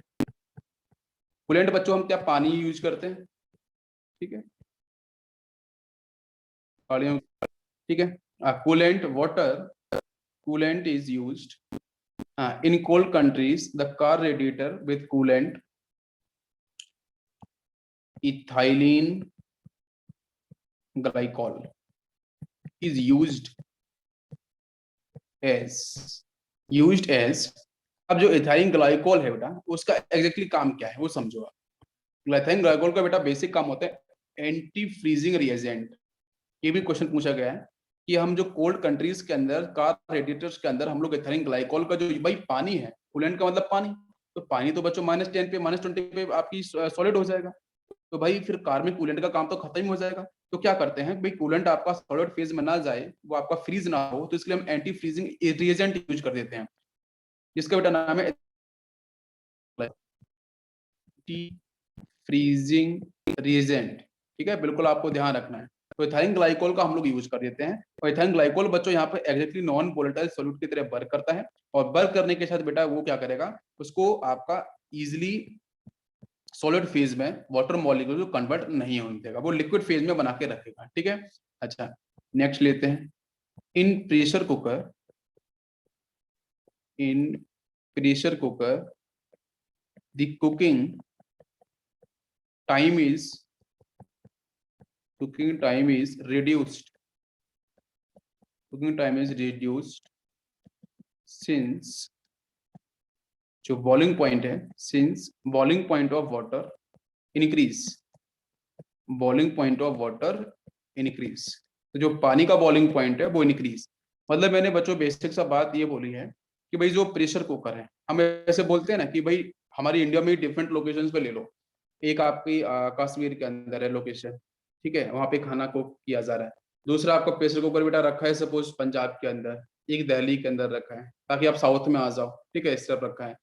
coolant बच्चों हम क्या पानी यूज करते हैं, ठीक है, पानी, ठीक है, coolant water, coolant is used in cold countries the car radiator with coolant ethylene glycol is used as, अब जो इथाइलिन ग्लाइकोल है बेटा उसका एग्जैक्टली काम क्या है वो समझो आप। इथाइलिन ग्लाइकोल का बेटा बेसिक काम होता है एंटी फ्रीजिंग रिएजेंट। ये भी क्वेश्चन पूछा गया है कि हम जो कोल्ड कंट्रीज के अंदर कार रेडिएटर्स के अंदर हम लोग इथाइलिन ग्लाइकोल का जो भाई पानी है, कूलेंट का मतलब पानी, तो पानी तो बच्चों -10 पे -20 पे आपकी सॉलिड हो जाएगा, तो भाई फिर कार में कूलेंट का काम तो खत्म ही हो जाएगा। तो क्या करते हैं भाई, कूलेंट आपका सॉलिड फेज में ना जाए, वो आपका फ्रीज ना हो, तो इसलिए हम एंटी फ्रीजिंग रिएजेंट यूज कर देते हैं, जिसका बेटा नाम है एंटी फ्रीजिंग रिएजेंट। ठीक है, बिल्कुल आपको ध्यान रखना है। तो इथाइलिन ग्लाइकोल का हम लोग यूज कर देते हैं, और इथाइलिन ग्लाइकोल बच्चों यहाँ पे एग्जैक्टली नॉन वोलेटाइल सॉल्यूट की तरह वर्क करता है, और वर्क करने के साथ बेटा वो क्या करेगा, उसको आपका इजिली सॉलिड फेज में वाटर मॉलिक्यूल को कन्वर्ट नहीं होने देगा, वो लिक्विड फेज में बना के रखेगा। ठीक है, अच्छा नेक्स्ट लेते हैं, इन pressure cooker, in pressure cooker the cooking time is reduced, cooking time is reduced since जो बॉइलिंग पॉइंट है, since boiling point of water increase, boiling point of water increase, तो जो पानी का बॉइलिंग पॉइंट है वो इंक्रीज। मतलब मैंने बच्चों बेसिक सा बात ये बोली है कि भाई जो प्रेशर कुकर है, हम ऐसे बोलते हैं ना कि भाई हमारी इंडिया में डिफरेंट लोकेशंस पे ले लो, एक आपकी कश्मीर के अंदर है लोकेशन, ठीक है, वहां पे खाना कुक किया जा रहा है, दूसरा आपका प्रेशर कुकर बेटा रखा है सपोज पंजाब के अंदर, एक दिल्ली के अंदर रखा है, ताकि आप साउथ में आ जाओ, ठीक है, इस तरफ रखा है।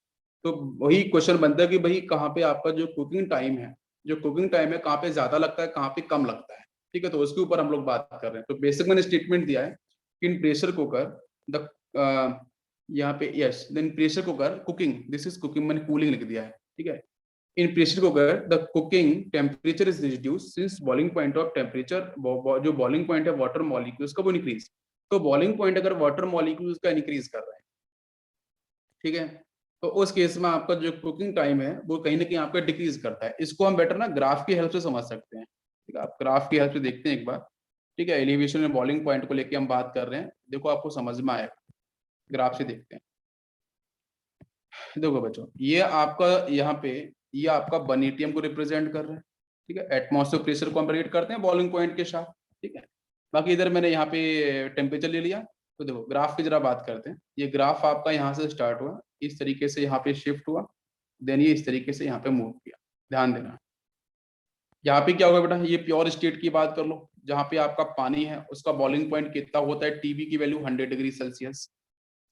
तो वही क्वेश्चन बनता है कि भाई कहाँ पे आपका जो कुकिंग टाइम है, जो कुकिंग टाइम है कहाँ पे ज्यादा लगता है, कहाँ पे कम लगता है, ठीक है, तो उसके ऊपर हम लोग बात कर रहे हैं। तो बेसिक मैंने स्टेटमेंट दिया है कि इन प्रेशर कुकर द यहाँ पे yes, then pressure cooker cooking, this is cooking, मैंने कूलिंग लिख दिया है, ठीक है। In pressure cooker, the cooking temperature is reduced since boiling point of temperature, जो boiling point है water molecules का वो increase, तो boiling point अगर water molecules का increase कर रहा है, ठीक है, तो उस केस में आपका जो कुकिंग टाइम है वो कहीं ना कहीं आपका डिक्रीज करता है। इसको हम बेटर ना ग्राफ की हेल्प से समझ सकते हैं, ठीक है, आप ग्राफ की हेल्प से देखते हैं एक बार, ठीक है, एलिवेशन में बॉइलिंग पॉइंट को लेके हम बात कर रहे हैं, देखो आपको समझ में आएगा, ग्राफ से देखते हैं। देखो बच्चों, ये आपका यहाँ पे ये आपका 1 atm को रिप्रेजेंट कर रहा है, ठीक है, एटमॉस्फेयर प्रेशर को हम रेट करते हैं बॉइलिंग पॉइंट के साथ, ठीक है। बाकी इधर मैंने यहाँ पे टेम्परेचर ले लिया। तो देखो ग्राफ की जरा बात करते हैं, ये ग्राफ आपका यहाँ से स्टार्ट हुआ, इस तरीके से यहाँ पे शिफ्ट हुआ, देन ये इस तरीके से यहाँ पे मूव किया। ध्यान देना, यहाँ पे क्या होगा बेटा, ये प्योर स्टेट की बात कर लो, जहाँ पे आपका पानी है उसका बॉइलिंग पॉइंट कितना होता है, टीबी की वैल्यू 100 डिग्री सेल्सियस।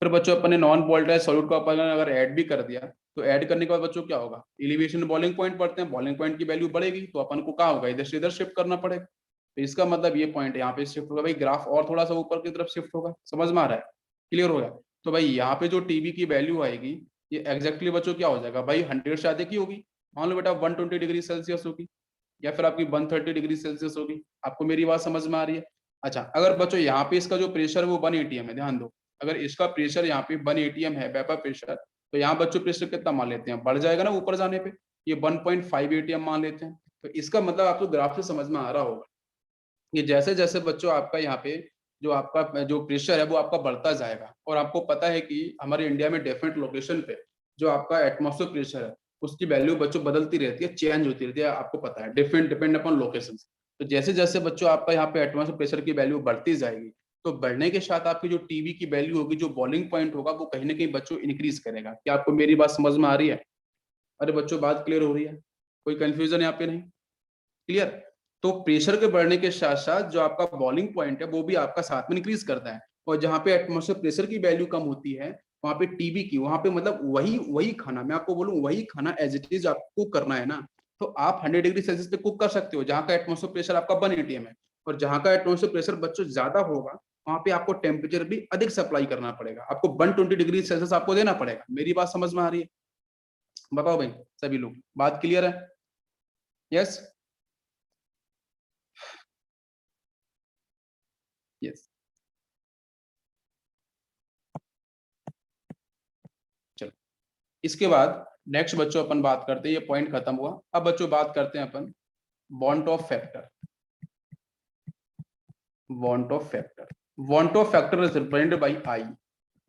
फिर बच्चों अपने नॉन वोलेटाइल सॉल्यूट को अपन अगर ऐड भी कर दिया, तो ऐड करने के बाद बच्चों क्या होगा, एलिवेशन बॉइलिंग पॉइंट पढ़ते हैं, बॉइलिंग पॉइंट की वैल्यू बढ़ेगी तो अपन को क्या होगा, इधर से इधर शिफ्ट करना पड़ेगा। तो इसका मतलब ये पॉइंट यहाँ पे शिफ्ट होगा, भाई ग्राफ और थोड़ा सा ऊपर की तरफ शिफ्ट होगा, समझ में आ रहा है, क्लियर हो गया। तो भाई यहाँ पे जो टीबी की वैल्यू आएगी, ये एग्जैक्टली बच्चों क्या हो जाएगा भाई, 100 से अधिक ही होगी, मान लो बेटा 120 डिग्री सेल्सियस होगी, या फिर आपकी 130 डिग्री सेल्सियस होगी। आपको मेरी बात समझ में आ रही है। अच्छा, अगर बच्चों यहाँ पे इसका जो प्रेशर वो 1 atm है, ध्यान दो, अगर इसका प्रेशर यहाँ पे 1 atm है वेपर प्रेशर, तो यहाँ बच्चों प्रेशर कितना मान लेते हैं, बढ़ जाएगा ना ऊपर जाने पे, ये 1.5 atm मान लेते हैं। तो इसका मतलब आपको ग्राफ से समझ में आ रहा होगा, ये जैसे जैसे बच्चों आपका यहाँ पे जो आपका जो प्रेशर है वो आपका बढ़ता जाएगा, और आपको पता है कि हमारे इंडिया में डिफरेंट लोकेशन पे जो आपका एटमॉस्फेयर प्रेशर है उसकी वैल्यू बच्चों बदलती रहती है, चेंज होती रहती है, आपको पता है, डिफरेंट डिपेंड अपॉन लोकेशन। तो जैसे जैसे बच्चों आपका यहाँ पे एटमॉस्फेयर प्रेशर की वैल्यू बढ़ती जाएगी, तो बढ़ने के साथ आपकी जो टीवी की वैल्यू होगी, जो बॉइलिंग पॉइंट होगा, वो कहीं ना कहीं बच्चों इंक्रीज करेगा। क्या आपको मेरी बात समझ में आ रही है? अरे बच्चों बात क्लियर हो रही है, कोई कंफ्यूजन यहाँ पे नहीं, क्लियर? तो प्रेशर के बढ़ने के साथ साथ जो आपका बॉइलिंग पॉइंट है वो भी आपका साथ में इंक्रीज करता है, और जहां पे एटमॉस्फेयर प्रेशर की वैल्यू कम होती है वहां पे टीबी की, वहां पे मतलब वही वही खाना, मैं आपको बोलूं वही खाना एज इट इज आपको करना है ना, तो आप 100 डिग्री सेल्सियस पे कुक कर सकते हो, जहाँ का एटमोसफियर प्रेशर आपका 1 atm है, और जहाँ का एटमोसफियर प्रेशर बच्चों ज्यादा होगा वहां पे आपको टेम्परेचर भी अधिक सप्लाई करना पड़ेगा, आपको 120 डिग्री सेल्सियस आपको देना पड़ेगा। मेरी बात समझ में आ रही है? बताओ भाई सभी लोग, बात क्लियर है? Yes yes. चलो इसके बाद नेक्स्ट बच्चों अपन बात करते हैं, ये पॉइंट खत्म हुआ, अब बच्चों बात करते हैं अपन Van't Hoff factor. Van't Hoff factor, Van't Hoff factor is represented by I,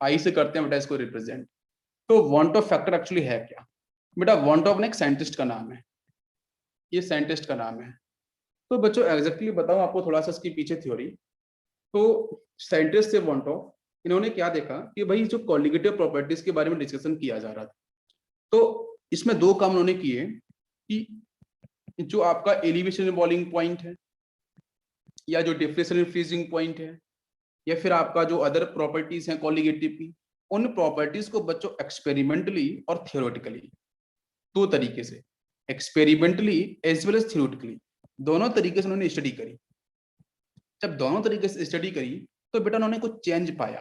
I से करते हैं बेटा इसको रिप्रेजेंट। तो वांट ऑफ फैक्टर एक्चुअली है क्या बेटा? वांट ऑफ ने एक साइंटिस्ट का नाम है, ये साइंटिस्ट का नाम है। तो बच्चों एग्जैक्टली बताऊं आपको थोड़ा सा इसके पीछे थ्योरी। तो साइंटिस्ट से वांट ऑफ, इन्होंने क्या देखा कि भाई जो कॉलिगेटिव प्रॉपर्टीज के बारे में डिस्कशन किया जा रहा था, तो इसमें दो काम उन्होंने किए कि जो आपका एलिवेशन बॉइलिंग पॉइंट है, या जो डिप्रेशन फ्रीजिंग पॉइंट है, या फिर आपका जो अदर प्रॉपर्टीज हैं कॉलिगेटिव की, उन प्रॉपर्टीज को बच्चों एक्सपेरिमेंटली और थियोरेटिकली, दो तरीके से, experimentally as well as theoretically, दोनों तरीके से उन्होंने स्टडी करी। जब दोनों तरीके से स्टडी करी तो बेटा उन्होंने कुछ चेंज पाया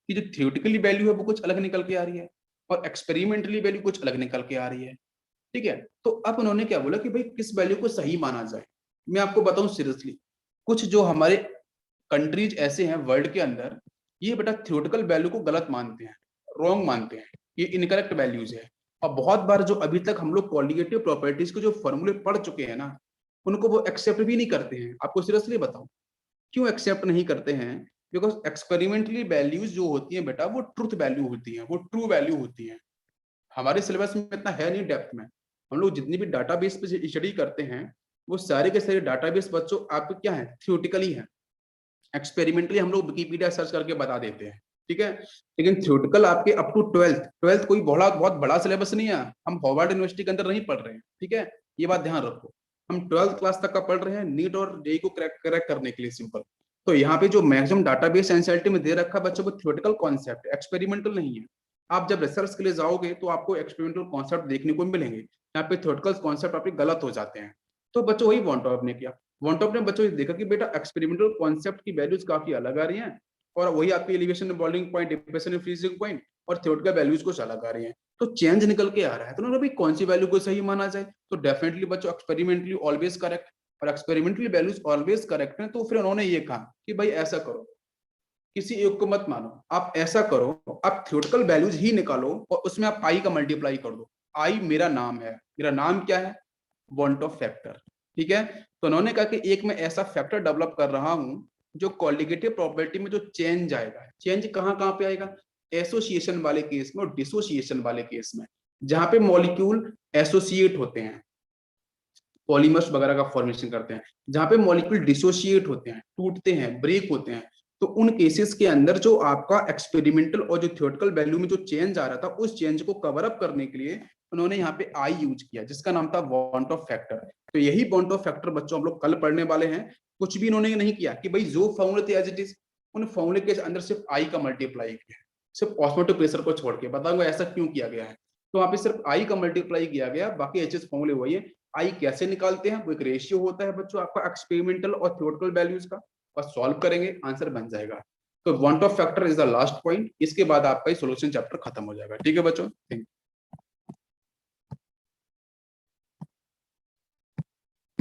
कि जो थियोरेटिकली वैल्यू है वो कुछ अलग निकल के आ रही है, और एक्सपेरिमेंटली वैल्यू कुछ अलग निकल के आ रही है। ठीक है, तो अब उन्होंने क्या बोला कि भाई किस वैल्यू को सही माना जाए। मैं आपको बताऊं सीरियसली, कुछ जो हमारे कंट्रीज ऐसे हैं वर्ल्ड के अंदर, ये बेटा थियोरेटिकल वैल्यू को गलत मानते हैं, रॉन्ग मानते हैं, ये इनकरेक्ट वैल्यूज है। और बहुत बार जो अभी तक हम लोग कॉलिगेटिव प्रॉपर्टीज के जो फॉर्मूले पढ़ चुके हैं ना, उनको वो एक्सेप्ट भी नहीं करते हैं। आपको सीरियसली बताऊं क्यों एक्सेप्ट नहीं करते हैं? बिकॉज एक्सपेरिमेंटली वैल्यूज जो होती हैं बेटा वो ट्रुथ वैल्यू होती हैं, वो ट्रू वैल्यू होती हैं। हमारे सिलेबस में इतना है नहीं डेप्थ में, हम लोग जितनी भी डाटाबेस पे स्टडी करते हैं वो सारे के सारे डाटाबेस बच्चों आपके क्या है, थियोरेटिकली है। एक्सपेरिमेंटली हम लोग विकिपीडिया सर्च करके बता देते हैं, ठीक है, लेकिन थियोरेटिकल आपके अप टू ट्वेल्थ, ट्वेल्थ कोई बहुत बड़ा सिलेबस नहीं है, हम हार्वर्ड यूनिवर्सिटी के अंदर नहीं पढ़ रहे हैं, ठीक है, ये बात ध्यान रखो। हम ट्वेल्थ क्लास तक का पढ़ रहे हैं नीट और जेईई को क्रैक करने के लिए, सिंपल। तो यहाँ पे जो मैक्सिमम डाटाबेस एनसीईआरटी में दे रखा है बच्चों को थियोरेटिकल कॉन्सेप्ट, एक्सपेरिमेंटल नहीं है। आप जब रिसर्च के लिए जाओगे तो आपको एक्सपेरिमेंटल कॉन्सेप्ट देखने को मिलेंगे, यहाँ पे थियोरेटिकल कॉन्सेप्ट आपके गलत हो जाते हैं। तो बच्चों वही वॉन्ट ऑफ ने किया, वॉन्ट ऑफ ने बच्चों देखा कि बेटा एक्सपेरिमेंटल कॉन्सेप्ट की वैल्यूज काफी अलग आ रही हैं, और वही आपकी elevation boiling point, depression freezing point और थियोरेटिकल वैल्यूज कुछ अलग आ रही हैं, तो चेंज निकल के आ रहा है। तो उन्होंने भाई कौन सी वैल्यू को सही माना जाए, तो डेफिनेटली बच्चों एक्सपेरिमेंटली ऑलवेज करेक्ट, और एक्सपेरिमेंटली वैल्यूज ऑलवेज करेक्ट है। तो फिर उन्होंने ये कहा कि भाई ऐसा करो, किसी एक को मत मानो, आप ऐसा करो, आप थियोरेटिकल वैल्यूज ही निकालो और उसमें आप आई का मल्टीप्लाई कर दो। आई मेरा नाम है, मेरा नाम क्या है, वांट ऑफ फैक्टर, ठीक है। तो उन्होंने कहा कि एक मैं ऐसा फैक्टर डेवलप कर रहा हूं जो कॉलिगेटिव प्रॉपर्टी में जो चेंज आएगा, चेंज कहां कहां पे आएगा, एसोसिएशन वाले केस में और डिसोसिएशन वाले केस में, जहां पे मॉलिक्यूल एसोसिएट होते हैं, पॉलीमर्स वगैरह का फॉर्मेशन करते हैं, जहां पे मॉलिक्यूल डिसोसिएट होते हैं, टूटते हैं, ब्रेक होते हैं, तो उन केसेस के अंदर जो आपका एक्सपेरिमेंटल और जो थियोरेटिकल वैल्यू में जो चेंज आ रहा था, उस चेंज को कवर अप करने के लिए उन्होंने यहाँ पे आई यूज किया, जिसका नाम था वांट ऑफ फैक्टर। तो यही वांट ऑफ फैक्टर बच्चों हम लोग कल पढ़ने वाले हैं। कुछ भी इन्होंने नहीं किया कि भाई जो फॉर्मूले थे एज इट इज, उन फॉर्मूले के अंदर सिर्फ आई का मल्टीप्लाई किया, सिर्फ ऑस्मोटिक प्रेशर को छोड़ के। बताऊंगा ऐसा क्यों किया गया है, तो वहां पे सिर्फ आई का मल्टीप्लाई किया गया, बाकी एच फॉर्मूले वही है। आई कैसे निकालते हैं, वो एक रेशियो होता है बच्चों आपका एक्सपेरिमेंटल और थियोरेटिकल वैल्यूज का, और सॉल्व करेंगे आंसर बन जाएगा। तो want Hoff factor is the last point, इसके बाद आपका सोल्यूशन चैप्टर खत्म हो जाएगा। ठीक है बच्चों, थैंक यू।